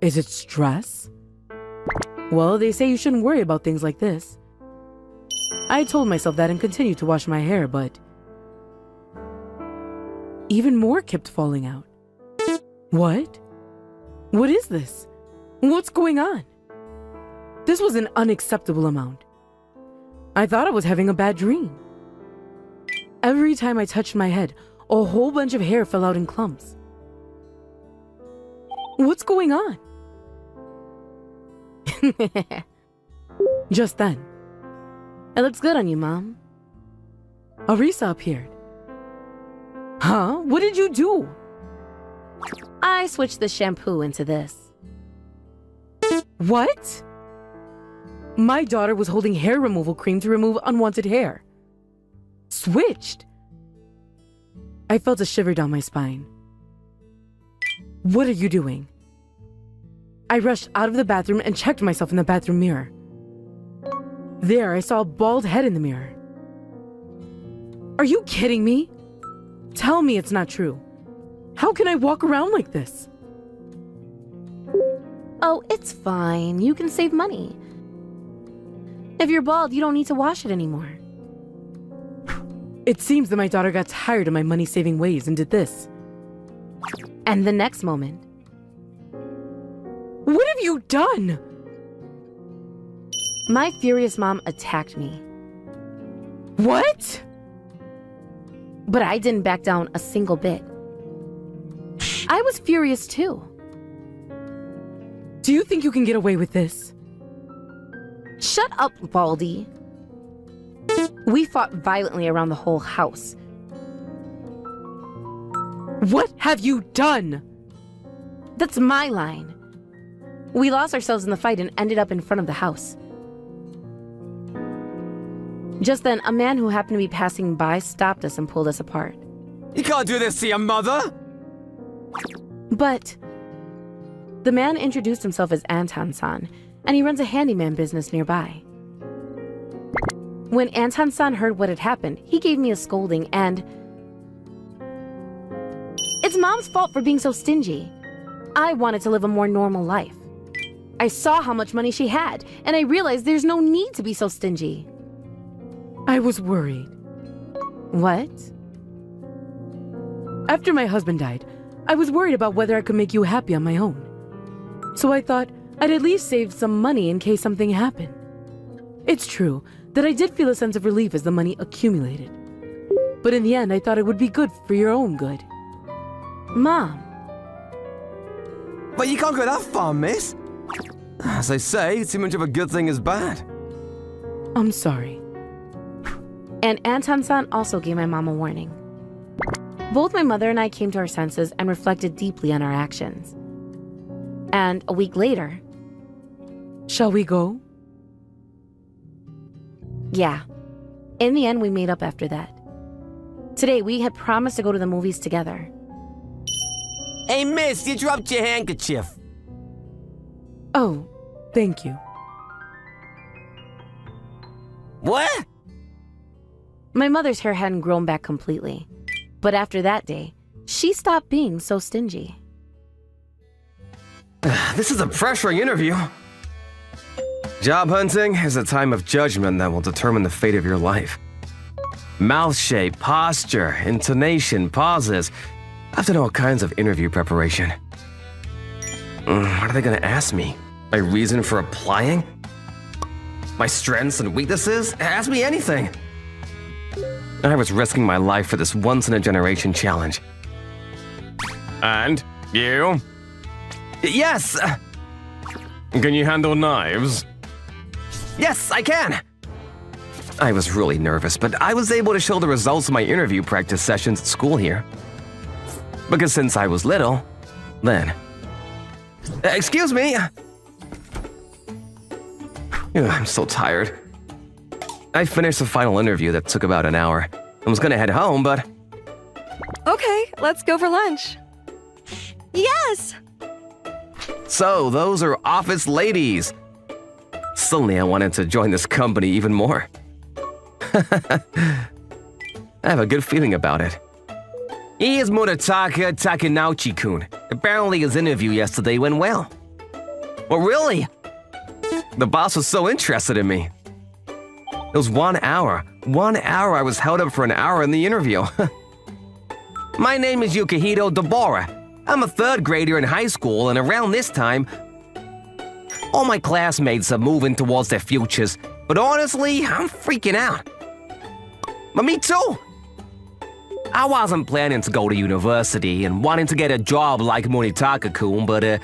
I: Is it stress? Well, they say you shouldn't worry about things like this. I told myself that and continued to wash my hair, but even more kept falling out. What? What is this? What's going on? This was an unacceptable amount. I thought I was having a bad dream. Every time I touched my head, a whole bunch of hair fell out in clumps. What's going on? Just then,
H: It looks good on you, Mom.
I: Arisa appeared. Huh? What did you do?
H: I switched the shampoo into this.
I: What? My daughter was holding hair removal cream to remove unwanted hair. Switched? I felt a shiver down my spine. What are you doing? I rushed out of the bathroom and checked myself in the bathroom mirror. There, I saw a bald head in the mirror. Are you kidding me? Tell me it's not true. How can I walk around like this?
H: Oh, it's fine. You can save money. If you're bald, you don't need to wash it anymore.
I: It seems that my daughter got tired of my money-saving ways and did this.
H: And the next moment,
I: what have you done?
H: my furious mom attacked me.
I: What?
H: But I didn't back down a single bit. I was furious too.
I: Do you think you can get away with this?
H: Shut up, Baldy. We fought violently around the whole house.
I: What have you done?
H: That's my line. We lost ourselves in the fight and ended up in front of the house. Just then, a man who happened to be passing by stopped us and pulled us apart.
G: You can't do this to your mother!
H: But the man introduced himself as Anton-san, and he runs a handyman business nearby. When Anton-san heard what had happened, he gave me a scolding, and it's Mom's fault for being so stingy. I wanted to live a more normal life. I saw how much money she had, and I realized there's no need to be so stingy.
I: I was worried.
H: What?
I: After my husband died, I was worried about whether I could make you happy on my own. So I thought I'd at least save some money in case something happened. It's true that I did feel a sense of relief as the money accumulated. But in the end, I thought it would be good for your own good.
H: Mom.
G: But you can't go that far, miss. As I say, too much of a good thing is bad.
I: I'm sorry.
H: And Anton-san also gave my mom a warning. Both my mother and I came to our senses and reflected deeply on our actions. And a week later...
I: Shall we go?
H: Yeah. In the end, we made up after that. Today, we had promised to go to the movies together.
G: Hey, miss, you dropped your handkerchief.
I: Oh, thank you.
G: What?
H: My mother's hair hadn't grown back completely. But after that day, she stopped being so stingy.
A: This is a pressuring interview. Job hunting is a time of judgment that will determine the fate of your life. Mouth shape, posture, intonation, pauses. I have to know all kinds of interview preparation. What are they going to ask me? My reason for applying? My strengths and weaknesses? Ask me anything. I was risking my life for this once-in-a-generation challenge. And you? Yes! Can you handle knives? Yes, I can! I was really nervous, but I was able to show the results of my interview practice sessions at school here. Because since I was little, then... Excuse me! I'm so tired. I finished the final interview that took about an hour. I was gonna head home, but...
F: Okay, let's go for lunch. Yes!
A: So, those are office ladies. Suddenly I wanted to join this company even more. I have a good feeling about it. He is Murataka Takanauchi-kun. Apparently his interview yesterday went well. Well, really? The boss was so interested in me. It was 1 hour. 1 hour I was held up for an hour in the interview. My name is Yukihito Deborah. I'm a 3rd grader in high school, and around this time, all my classmates are moving towards their futures. But honestly, I'm freaking out. But me too. I wasn't planning to go to university and wanting to get a job like Munitaka-kun, but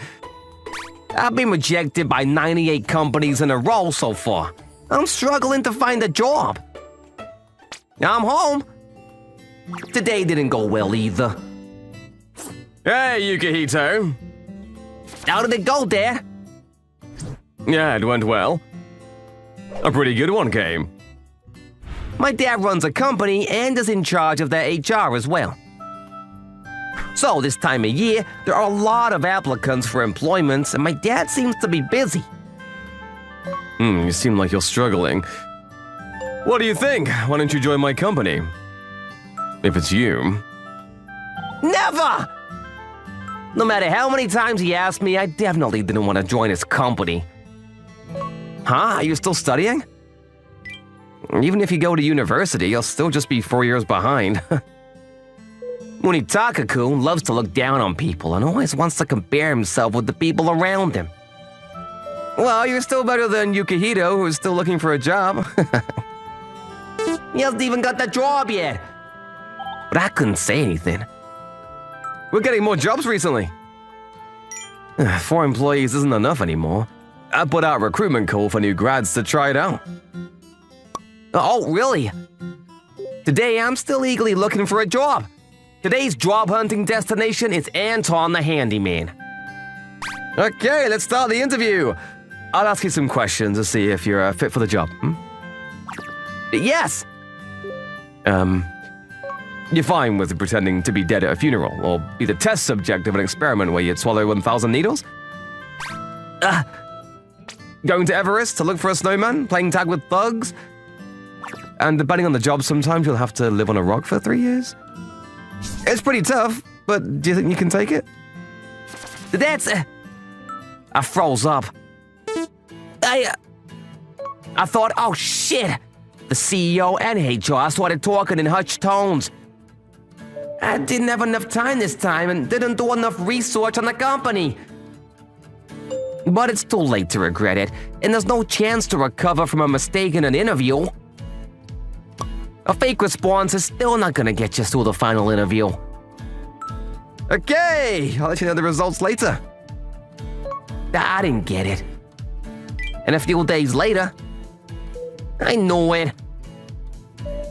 A: I've been rejected by 98 companies in a row so far. I'm struggling to find a job. I'm home. Today didn't go well either.
G: Hey, Yukihito.
A: How did it go, Dad?
G: Yeah, it went well. A pretty good one came.
A: My dad runs a company and is in charge of their HR as well. So this time of year, there are a lot of applicants for employment, and my dad seems to be busy.
G: You seem like you're struggling. What do you think? Why don't you join my company? If it's you.
A: Never! No matter how many times he asked me, I definitely didn't want to join his company. Huh? Are you still studying? Even if you go to university, you'll still just be 4 years behind. Munitaka-kun loves to look down on people and always wants to compare himself with the people around him.
G: Well, you're still better than Yukihito, who's still looking for a job.
A: He hasn't even got that job yet. But I couldn't say anything.
G: We're getting more jobs recently.
A: 4 employees isn't enough anymore.
G: I put out a recruitment call for new grads to try it out.
A: Oh, really? Today, I'm still eagerly looking for a job. Today's job hunting destination is Anton the Handyman.
G: Okay, let's start the interview. I'll ask you some questions to see if you're fit for the job.
A: Yes!
G: You're fine with pretending to be dead at a funeral, or be the test subject of an experiment where you'd swallow 1,000 needles? Going to Everest to look for a snowman, playing tag with thugs? And depending on the job, sometimes you'll have to live on a rock for 3 years? It's pretty tough, but do you think you can take it?
A: That's... I froze up. I thought, oh shit! The CEO and HR started talking in hushed tones. I didn't have enough time this time and didn't do enough research on the company. But it's too late to regret it, and there's no chance to recover from a mistake in an interview. A fake response is still not gonna get you through the final interview.
G: Okay, I'll let you know the results later.
A: I didn't get it. And a few days later, I knew it.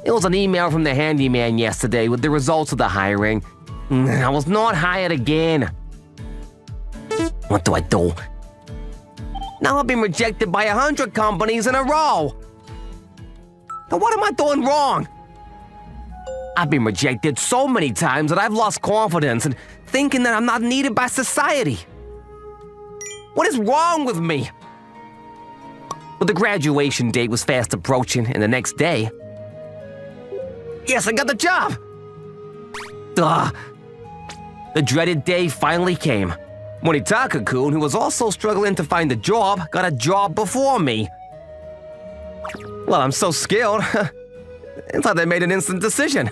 A: It was an email from the handyman yesterday with the results of the hiring. I was not hired again. What do I do? Now I've been rejected by 100 companies in a row. Now what am I doing wrong? I've been rejected so many times that I've lost confidence and thinking that I'm not needed by society. What is wrong with me? But the graduation date was fast approaching, and the next day... Yes, I got the job! Duh. The dreaded day finally came. Munitaka-kun, who was also struggling to find a job, got a job before me.
G: Well, I'm so skilled. I thought they made an instant decision.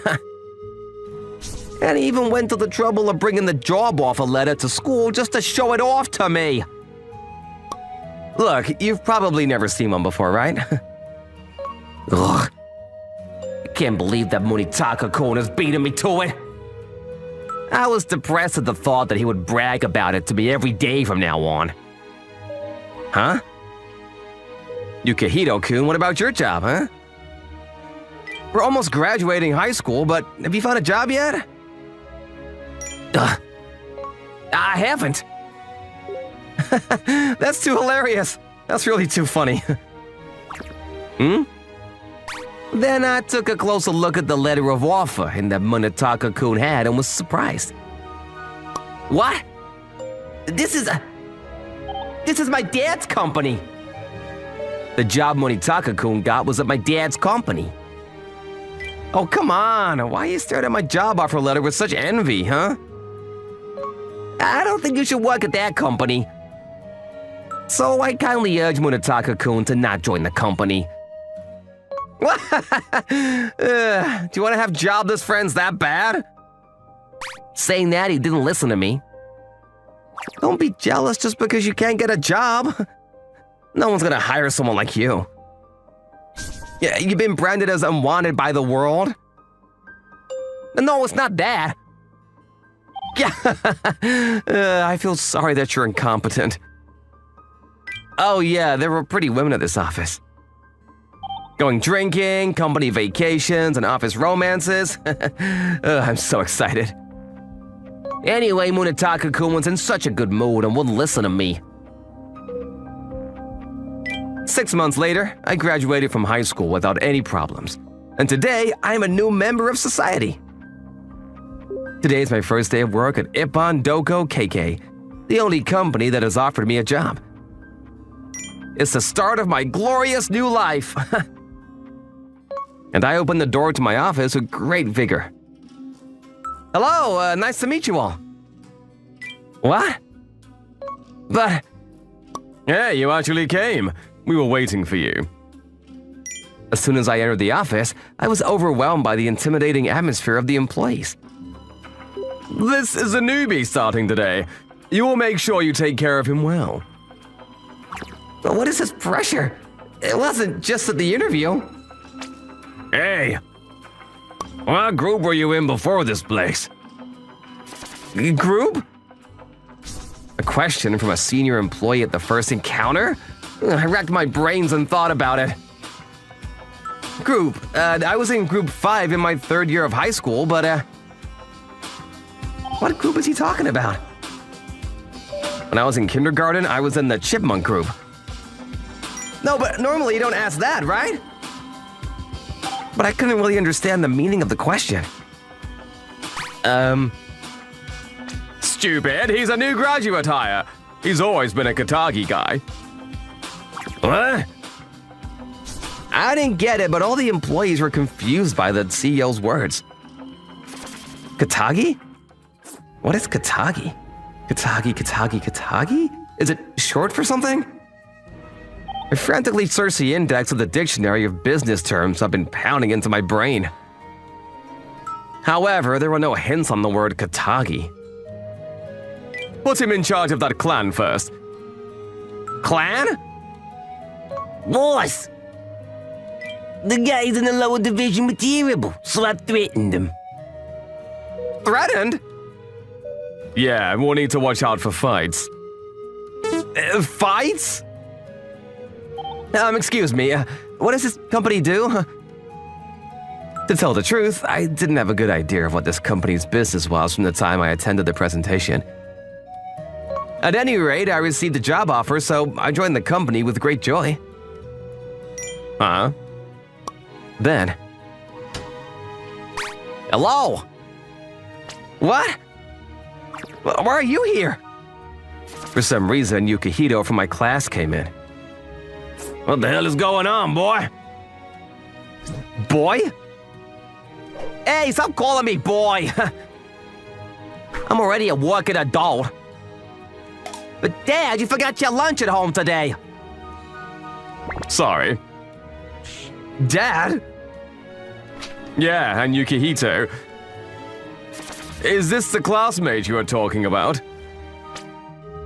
A: And he even went to the trouble of bringing the job offer letter to school just to show it off to me.
G: Look, you've probably never seen one before, right?
A: Ugh. I can't believe that Munitaka-kun is beating me to it. I was depressed at the thought that he would brag about it to me every day from now on.
G: Huh? Yukihito-kun, what about your job, huh? We're almost graduating high school, but have you found a job yet?
A: I haven't.
G: That's too hilarious. That's really too funny.
A: Then I took a closer look at the letter of offer that Munitaka-kun had and was surprised. What? This is my dad's company. The job Munitaka-kun got was at my dad's company.
G: Oh, come on. Why are you staring at my job offer letter with such envy, huh?
A: I don't think you should work at that company. So I kindly urged Munitaka-kun to not join the company.
G: Do you want to have jobless friends that bad?
A: Saying that, he didn't listen to me.
G: Don't be jealous just because you can't get a job. No one's gonna hire someone like you. Yeah, you've been branded as unwanted by the world.
A: No, it's not that.
G: I feel sorry that you're incompetent. Oh yeah, there were pretty women at this office. Going drinking, company vacations, and office romances. I'm so excited.
A: Anyway, Munetaka-kun was in such a good mood and wouldn't listen to me. 6 months later, I graduated from high school without any problems. And today, I am a new member of society. Today is my first day of work at Ippon Doko KK, the only company that has offered me a job. It's the start of my glorious new life. And I opened the door to my office with great vigor. Hello, nice to meet you all. What? But...
G: Hey, you actually came. We were waiting for you.
A: As soon as I entered the office, I was overwhelmed by the intimidating atmosphere of the employees.
G: This is a newbie starting today. You will make sure you take care of him well.
A: But what is this pressure? It wasn't just at the interview.
G: Hey, what group were you in before this place?
A: Group? A question from a senior employee at the first encounter? I racked my brains and thought about it. Group. I was in group 5 in my 3rd year of high school, but what group is he talking about? When I was in kindergarten, I was in the chipmunk group. No, but normally you don't ask that, right? But I couldn't really understand the meaning of the question.
G: Stupid, he's a new graduate hire. He's always been a Katagi guy.
A: What? I didn't get it, but all the employees were confused by the CEO's words. Katagi? What is Katagi? Katagi? Is it short for something? I frantically searched the index of the dictionary of business terms I've been pounding into my brain. However, there were no hints on the word Katagi.
G: Put him in charge of that clan first.
A: Clan?
J: Boss! The guys in the lower division were terrible, so I threatened them.
A: Threatened?
G: Yeah, we'll need to watch out for fights.
A: Fights? Excuse me, what does this company do? To tell the truth, I didn't have a good idea of what this company's business was from the time I attended the presentation. At any rate, I received a job offer, so I joined the company with great joy.
G: Huh?
A: Then... Hello? What? Why are you here? For some reason, Yukihito from my class came in.
J: What the hell is going on, boy?
A: Boy? Hey, stop calling me boy! I'm already a working adult. But Dad, you forgot your lunch at home today.
G: Sorry.
A: Dad?
G: Yeah, and Yukihito. Is this the classmate you were talking about?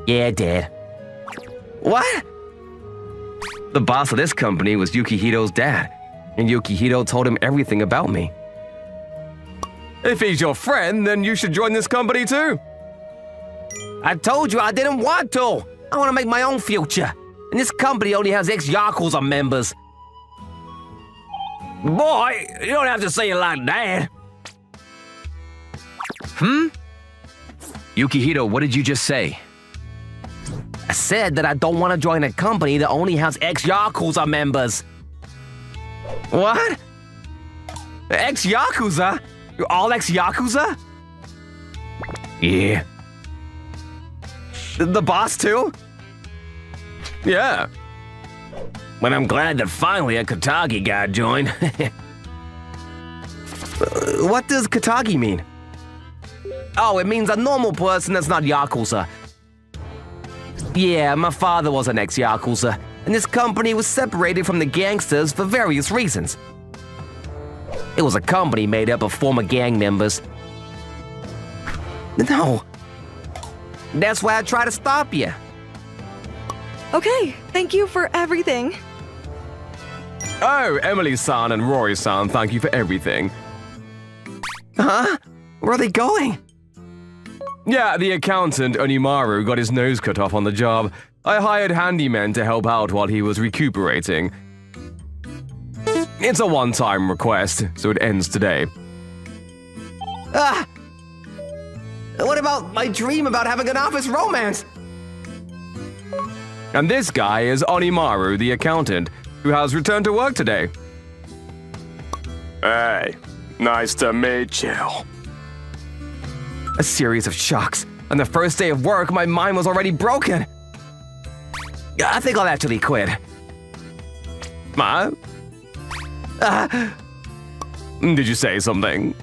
J: Yeah, Dad.
A: What? The boss of this company was Yukihito's dad, and Yukihito told him everything about me.
G: If he's your friend, then you should join this company too.
A: I told you I didn't want to. I want to make my own future. And this company only has ex-Yakuza members.
J: Boy, you don't have to say it like that.
A: Yukihito, what did you just say? I said that I don't want to join a company that only has ex-Yakuza members. What? Ex-Yakuza? You're all ex-Yakuza?
J: Yeah.
A: The boss too?
G: Yeah.
J: But I'm glad that finally a Katagi guy joined.
A: What does Katagi mean? Oh, it means a normal person that's not Yakuza. Yeah, my father was an ex-Yakuza, and this company was separated from the gangsters for various reasons. It was a company made up of former gang members. No. That's why I try to stop you.
K: Okay, thank you for everything.
G: Oh, Emily-san and Rory-san, thank you for everything.
A: Huh? Where are they going?
G: Yeah, the accountant, Onimaru, got his nose cut off on the job. I hired handymen to help out while he was recuperating. It's a one-time request, so it ends today.
A: What about my dream about having an office romance?
G: And this guy is Onimaru, the accountant, who has returned to work today.
C: Hey, nice to meet you.
G: A series of shocks. On the first day of work, my mind was already broken. I think I'll actually quit. Ma? Did you say something?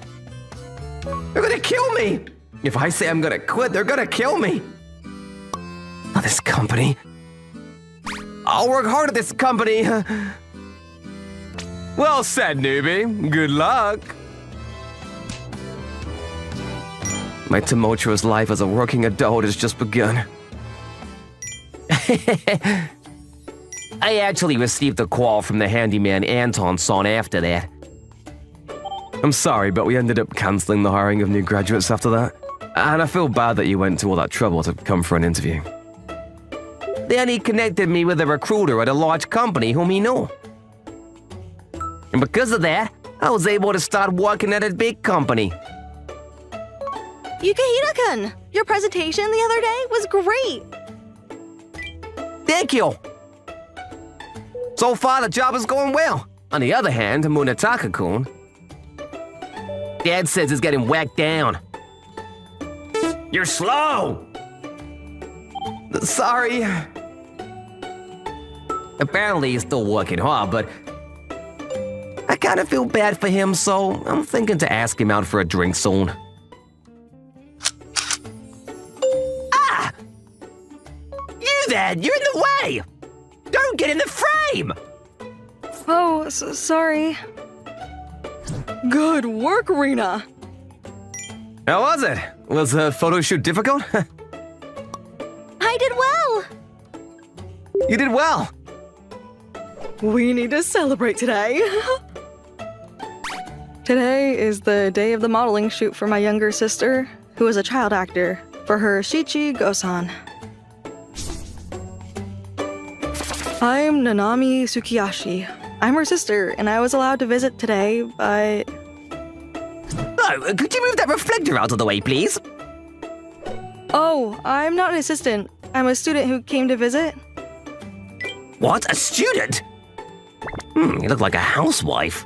A: They're gonna kill me!
G: If I say I'm gonna quit, they're gonna kill me. Not this company. I'll work hard at this company. Well said, newbie. Good luck. My tumultuous life as a working adult has just begun. I actually received a call from the handyman Anton-san after that. I'm sorry, but we ended up cancelling the hiring of new graduates after that. And I feel bad that you went to all that trouble to come for an interview. Then he connected me with a recruiter at a large company whom he knew. And because of that, I was able to start working at a big company.
K: Yukihira-kun, your presentation the other day was great.
G: Thank you. So far, the job is going well. On the other hand, Munetaka-kun, Dad says he's getting whacked down.
J: You're slow!
G: Sorry. Apparently, he's still working hard, but I kind of feel bad for him, so I'm thinking to ask him out for a drink soon. Ah! You there! You're in the way! Don't get in the frame!
K: Oh, sorry. Good work, Rena.
G: How was it? Was the photo shoot difficult?
B: I did well.
G: You did well.
K: We need to celebrate today. Today is the day of the modeling shoot for my younger sister, who is a child actor, for her Shichi Gosan. I'm Nanami Tsukiyashi. I'm her sister, and I was allowed to visit today, but...
G: Oh, could you move that reflector out of the way, please?
K: Oh, I'm not an assistant. I'm a student who came to visit.
G: What? A student? You look like a housewife.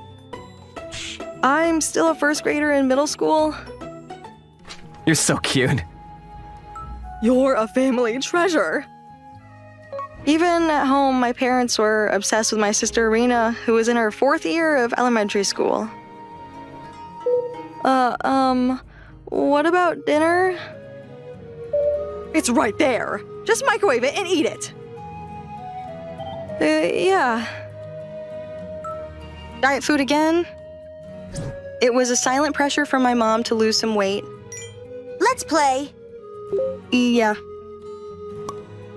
K: I'm still a first grader in middle school.
G: You're so cute.
K: You're a family treasure. Even at home, my parents were obsessed with my sister Rena, who was in her 4th year of elementary school. What about dinner? It's right there. Just microwave it and eat it. Yeah. Diet food again? It was a silent pressure from my mom to lose some weight.
B: Let's play.
K: Yeah.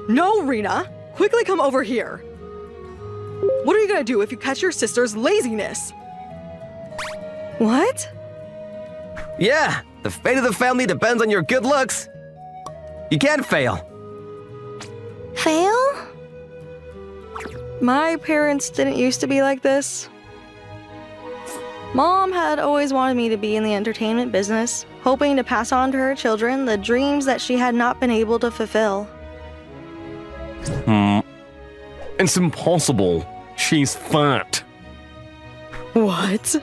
K: No, Rena. Quickly come over here. What are you gonna do if you catch your sister's laziness? What?
G: Yeah, the fate of the family depends on your good looks. You can't fail.
B: Fail?
K: My parents didn't used to be like this. Mom had always wanted me to be in the entertainment business, hoping to pass on to her children the dreams that she had not been able to fulfill.
G: It's impossible. She's fat.
K: What?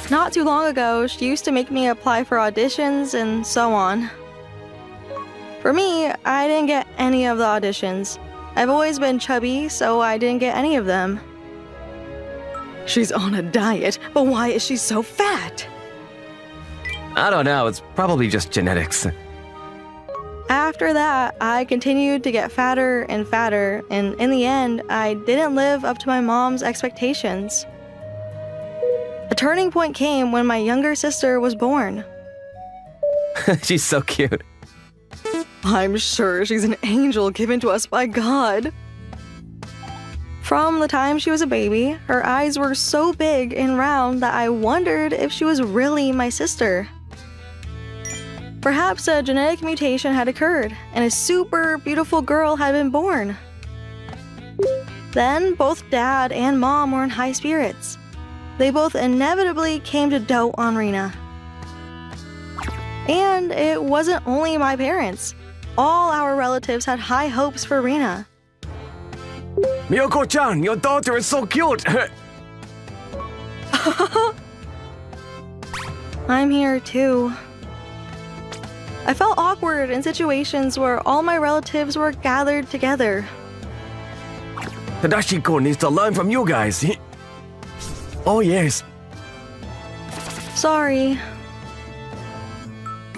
K: Not too long ago, she used to make me apply for auditions and so on. For me, I didn't get any of the auditions. I've always been chubby, so I didn't get any of them. She's on a diet, but why is she so fat?
G: I don't know, it's probably just genetics.
K: After that, I continued to get fatter and fatter, and in the end, I didn't live up to my mom's expectations. A turning point came when my younger sister was born.
G: She's so cute.
K: I'm sure she's an angel given to us by God. From the time she was a baby, her eyes were so big and round that I wondered if she was really my sister. Perhaps a genetic mutation had occurred, and a super beautiful girl had been born. Then, both Dad and Mom were in high spirits. They both inevitably came to dote on Rena. And it wasn't only my parents. All our relatives had high hopes for Rina.
A: Miyoko-chan, your daughter is so cute!
K: I'm here too. I felt awkward in situations where all my relatives were gathered together.
A: Tadashi-kun needs to learn from you guys. Oh yes.
K: Sorry.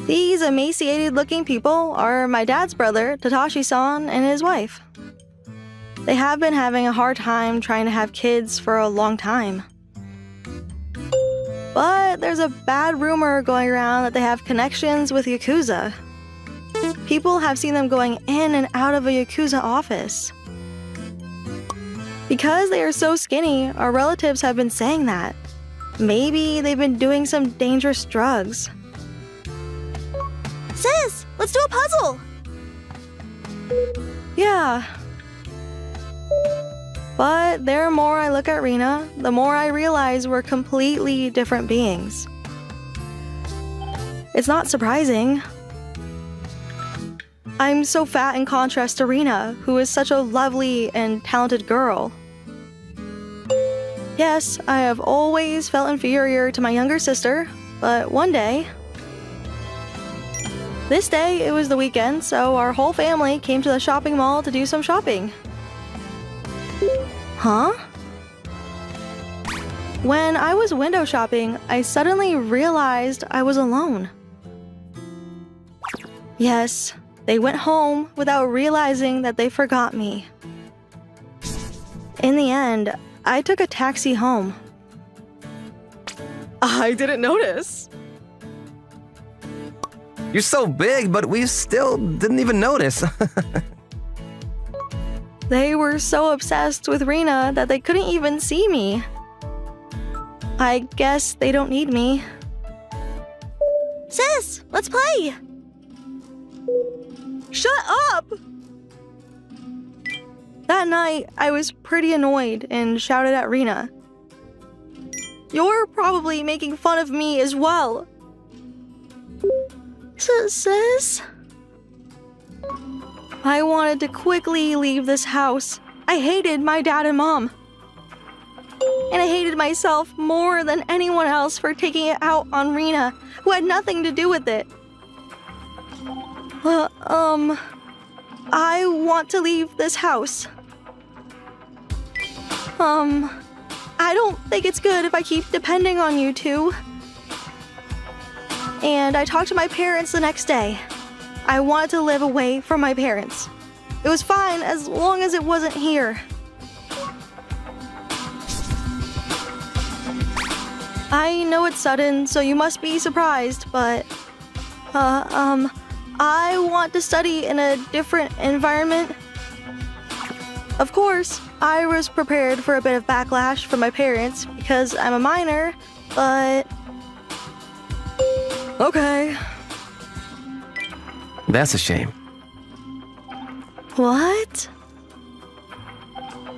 K: These emaciated-looking people are my dad's brother, Tadashi-san, and his wife. They have been having a hard time trying to have kids for a long time. But there's a bad rumor going around that they have connections with Yakuza. People have seen them going in and out of a Yakuza office. Because they are so skinny, our relatives have been saying that. Maybe they've been doing some dangerous drugs.
B: Sis, let's do a puzzle!
K: Yeah. But the more I look at Rina, the more I realize we're completely different beings. It's not surprising. I'm so fat in contrast to Rina, who is such a lovely and talented girl. Yes, I have always felt inferior to my younger sister, but one day... This day, it was the weekend, so our whole family came to the shopping mall to do some shopping. Huh? When I was window shopping, I suddenly realized I was alone. Yes, they went home without realizing that they forgot me. In the end, I took a taxi home.
F: I didn't notice.
A: You're so big, but we still didn't even notice.
K: They were so obsessed with Rina that they couldn't even see me. I guess they don't need me.
B: Sis, let's play!
K: Shut up! That night, I was pretty annoyed and shouted at Rina. You're probably making fun of me as well. Sis? I wanted to quickly leave this house. I hated my dad and mom. And I hated myself more than anyone else for taking it out on Rina, who had nothing to do with it. I want to leave this house. I don't think it's good if I keep depending on you two. And I talked to my parents the next day. I wanted to live away from my parents. It was fine as long as it wasn't here. I know it's sudden, so you must be surprised, but... I want to study in a different environment. Of course, I was prepared for a bit of backlash from my parents because I'm a minor, but... Okay.
A: That's a shame.
K: What?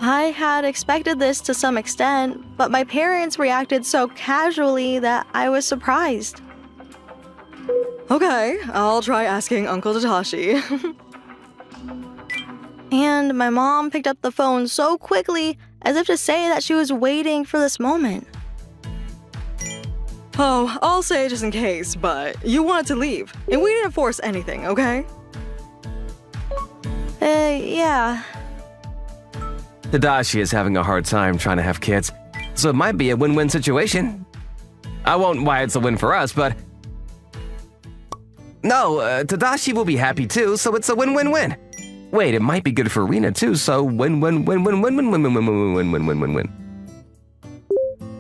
K: I had expected this to some extent, but my parents reacted so casually that I was surprised.
F: Okay, I'll try asking Uncle Tadashi.
K: And my mom picked up the phone so quickly, as if to say that she was waiting for this moment.
F: Oh, I'll say just in case, but you wanted to leave, and we didn't force anything, okay?
K: Yeah.
A: Tadashi is having a hard time trying to have kids, so it might be a win-win situation. I won't why it's a win for us, but... No, Tadashi will be happy too, so it's a win-win-win. Wait, it might be good for Rina too, so win-win-win-win-win-win-win-win-win-win-win-win-win.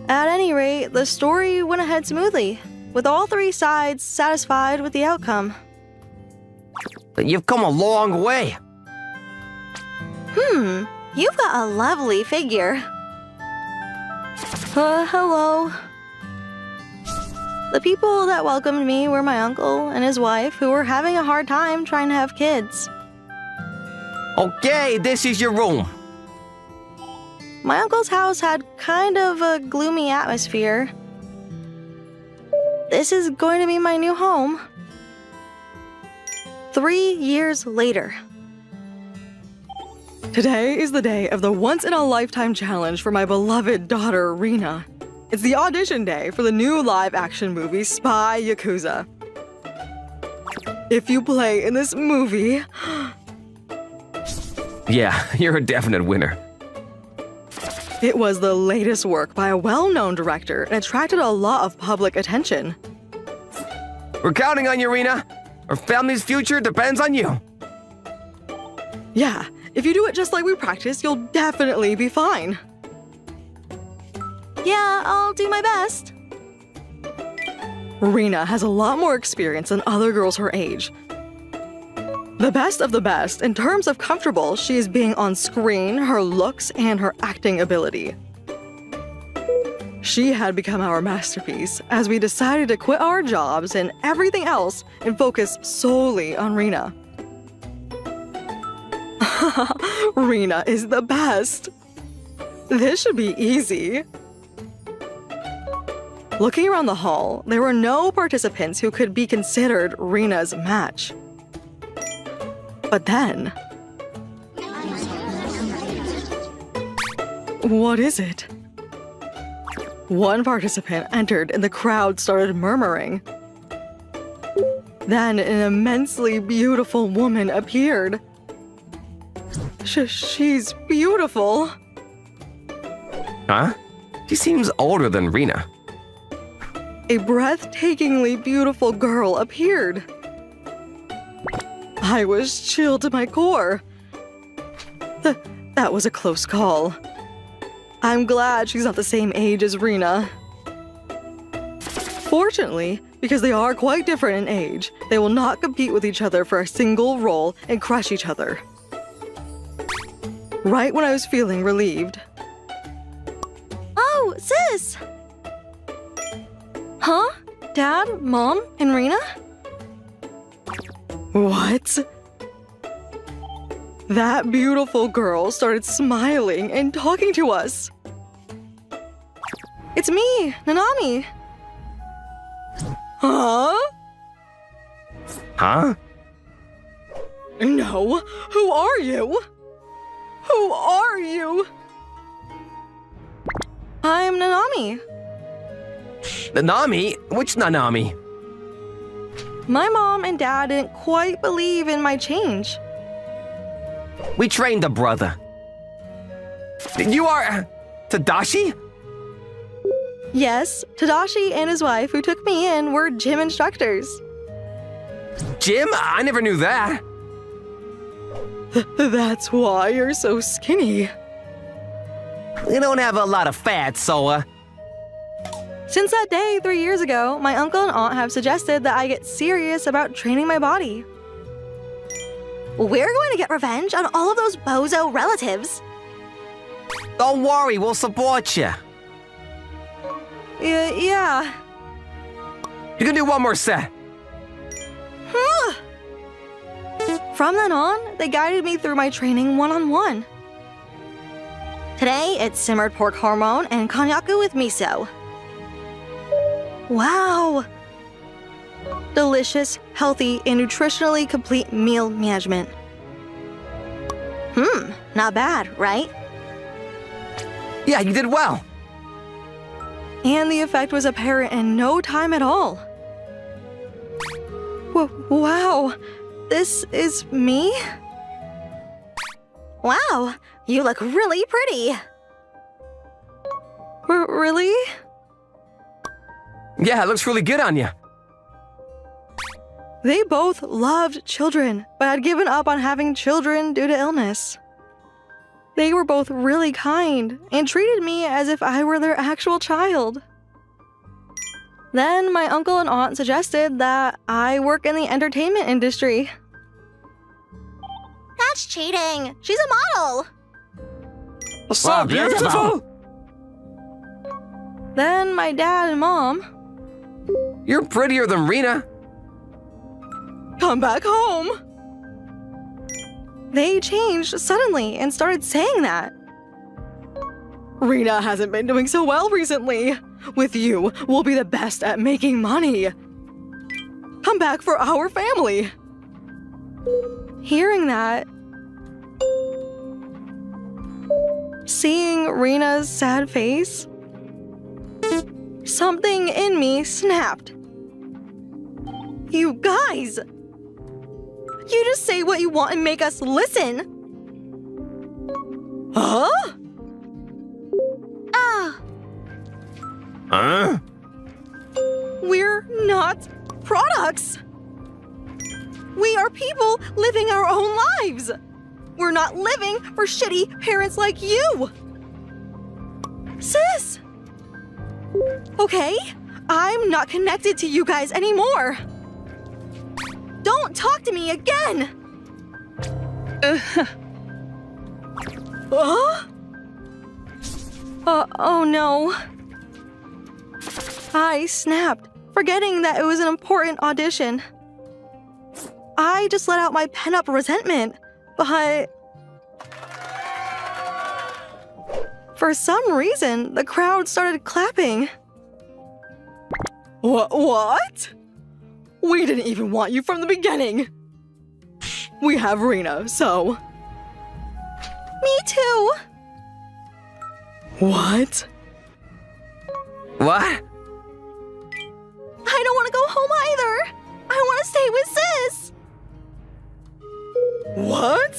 K: At any rate, the story went ahead smoothly, with all three sides satisfied with the outcome.
A: You've come a long way.
K: You've got a lovely figure. Hello. The people that welcomed me were my uncle and his wife, who were having a hard time trying to have kids.
A: Okay, this is your room.
K: My uncle's house had kind of a gloomy atmosphere. This is going to be my new home. 3 years later. Today is the day of the once-in-a-lifetime challenge for my beloved daughter, Rina. It's the audition day for the new live-action movie Spy Yakuza. If you play in this movie...
A: Yeah, you're a definite winner.
K: It was the latest work by a well-known director and attracted a lot of public attention.
A: We're counting on you, Rena. Our family's future depends on you.
K: Yeah, if you do it just like we practice, you'll definitely be fine. Yeah, I'll do my best. Rena has a lot more experience than other girls her age. The best of the best in terms of comfortable she is being on screen, her looks, and her acting ability. She had become our masterpiece as we decided to quit our jobs and everything else and focus solely on Rena. Rena is the best. This should be easy. Looking around the hall, there were no participants who could be considered Rena's match. But then... What is it? One participant entered and the crowd started murmuring. Then an immensely beautiful woman appeared. She's beautiful.
A: Huh? She seems older than Rena.
K: A breathtakingly beautiful girl appeared. I was chilled to my core. That was a close call. I'm glad she's not the same age as Rena. Fortunately, because they are quite different in age, they will not compete with each other for a single role and crush each other. Right when I was feeling relieved.
B: Oh, sis!
K: Huh? Dad, Mom, and Rena? What? That beautiful girl started smiling and talking to us. It's me, Nanami. Huh?
A: Huh?
K: No. Who are you? Who are you? I'm Nanami.
A: Nanami? Which Nanami?
K: My mom and dad didn't quite believe in my change.
A: We trained a brother. You are... Tadashi?
K: Yes, Tadashi and his wife who took me in were gym instructors.
A: Jim? I never knew that.
K: That's why you're so skinny.
A: We don't have a lot of fat, so,
K: Since that day 3 years ago, my uncle and aunt have suggested that I get serious about training my body.
B: We're going to get revenge on all of those bozo relatives.
A: Don't worry, we'll support you.
K: Yeah.
A: You can do one more set.
K: From then on, they guided me through my training one-on-one. Today, it's simmered pork hormone and konnyaku with miso. Wow! Delicious, healthy, and nutritionally complete meal management. Not bad, right?
A: Yeah, you did well.
K: And the effect was apparent in no time at all. Wow, this is me?
B: Wow, you look really pretty.
K: Really?
A: Yeah, it looks really good on you.
K: They both loved children, but had given up on having children due to illness. They were both really kind and treated me as if I were their actual child. Then my uncle and aunt suggested that I work in the entertainment industry.
B: That's cheating. She's a model.
A: So beautiful.
K: Then my dad and mom,
A: You're prettier than Rena.
K: come back home. They changed suddenly and started saying that. Rena hasn't been doing so well recently. With you, we'll be the best at making money. Come back for our family. Hearing that, seeing Rena's sad face, something in me snapped. You guys! You just say what you want and make us listen! Huh?
A: Huh?
K: We're not products! We are people living our own lives! We're not living for shitty parents like you! Sis! Okay, I'm not connected to you guys anymore! Don't talk to me again! Oh no. I snapped, forgetting that it was an important audition. I just let out my pent-up resentment, but for some reason, the crowd started clapping. What? We didn't even want you from the beginning. We have Rena, so... Me too. What?
A: What?
K: I don't want to go home either. I want to stay with Sis. What?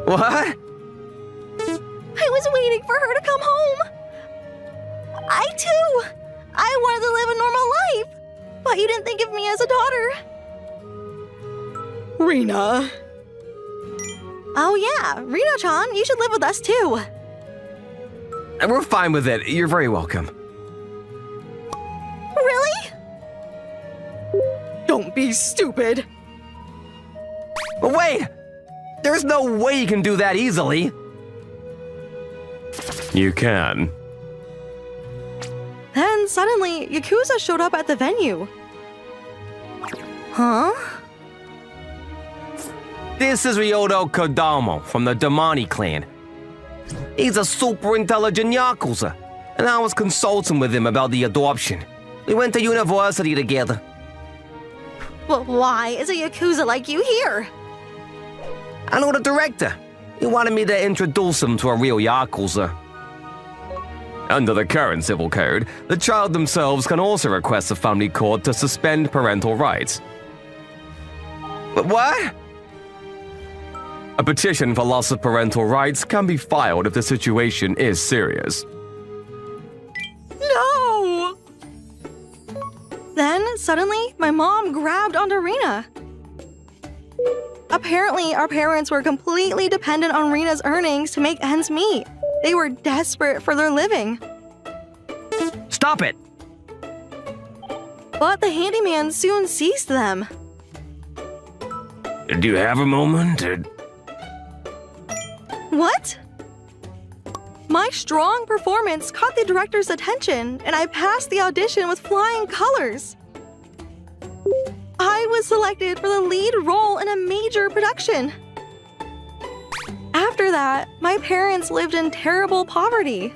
A: What?
K: I was waiting for her to come home. I too. I wanted to live a normal life, but you didn't think of me as a daughter. Rena. Oh yeah, Rena-chan, you should live with us too.
A: We're fine with it. You're very welcome.
K: Really? Don't be stupid.
A: But wait! There's no way you can do that easily. You can.
K: Then suddenly, Yakuza showed up at the venue. Huh?
A: This is Ryoto Kodamo from the Damani clan. He's a super intelligent Yakuza, and I was consulting with him about the adoption. We went to university together.
K: But why is a Yakuza like you here?
A: I know the director. He wanted me to introduce him to a real Yakuza. Under the current civil code, the child themselves can also request a family court to suspend parental rights. But what? A petition for loss of parental rights can be filed if the situation is serious.
K: No! Then, suddenly, my mom grabbed onto Rena. Apparently, our parents were completely dependent on Rena's earnings to make ends meet. They were desperate for their living.
A: Stop it!
K: But the handyman soon seized them.
A: Do you have a moment?
K: What? My strong performance caught the director's attention, and I passed the audition with flying colors. I was selected for the lead role in a major production. After that, my parents lived in terrible poverty.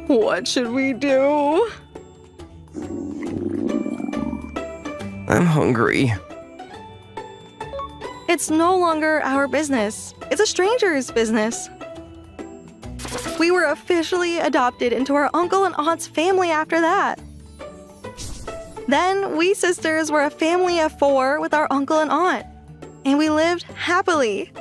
K: What should we do?
A: I'm hungry.
K: It's no longer our business. It's a stranger's business. We were officially adopted into our uncle and aunt's family after that. Then we sisters were a family of 4 with our uncle and aunt, and we lived happily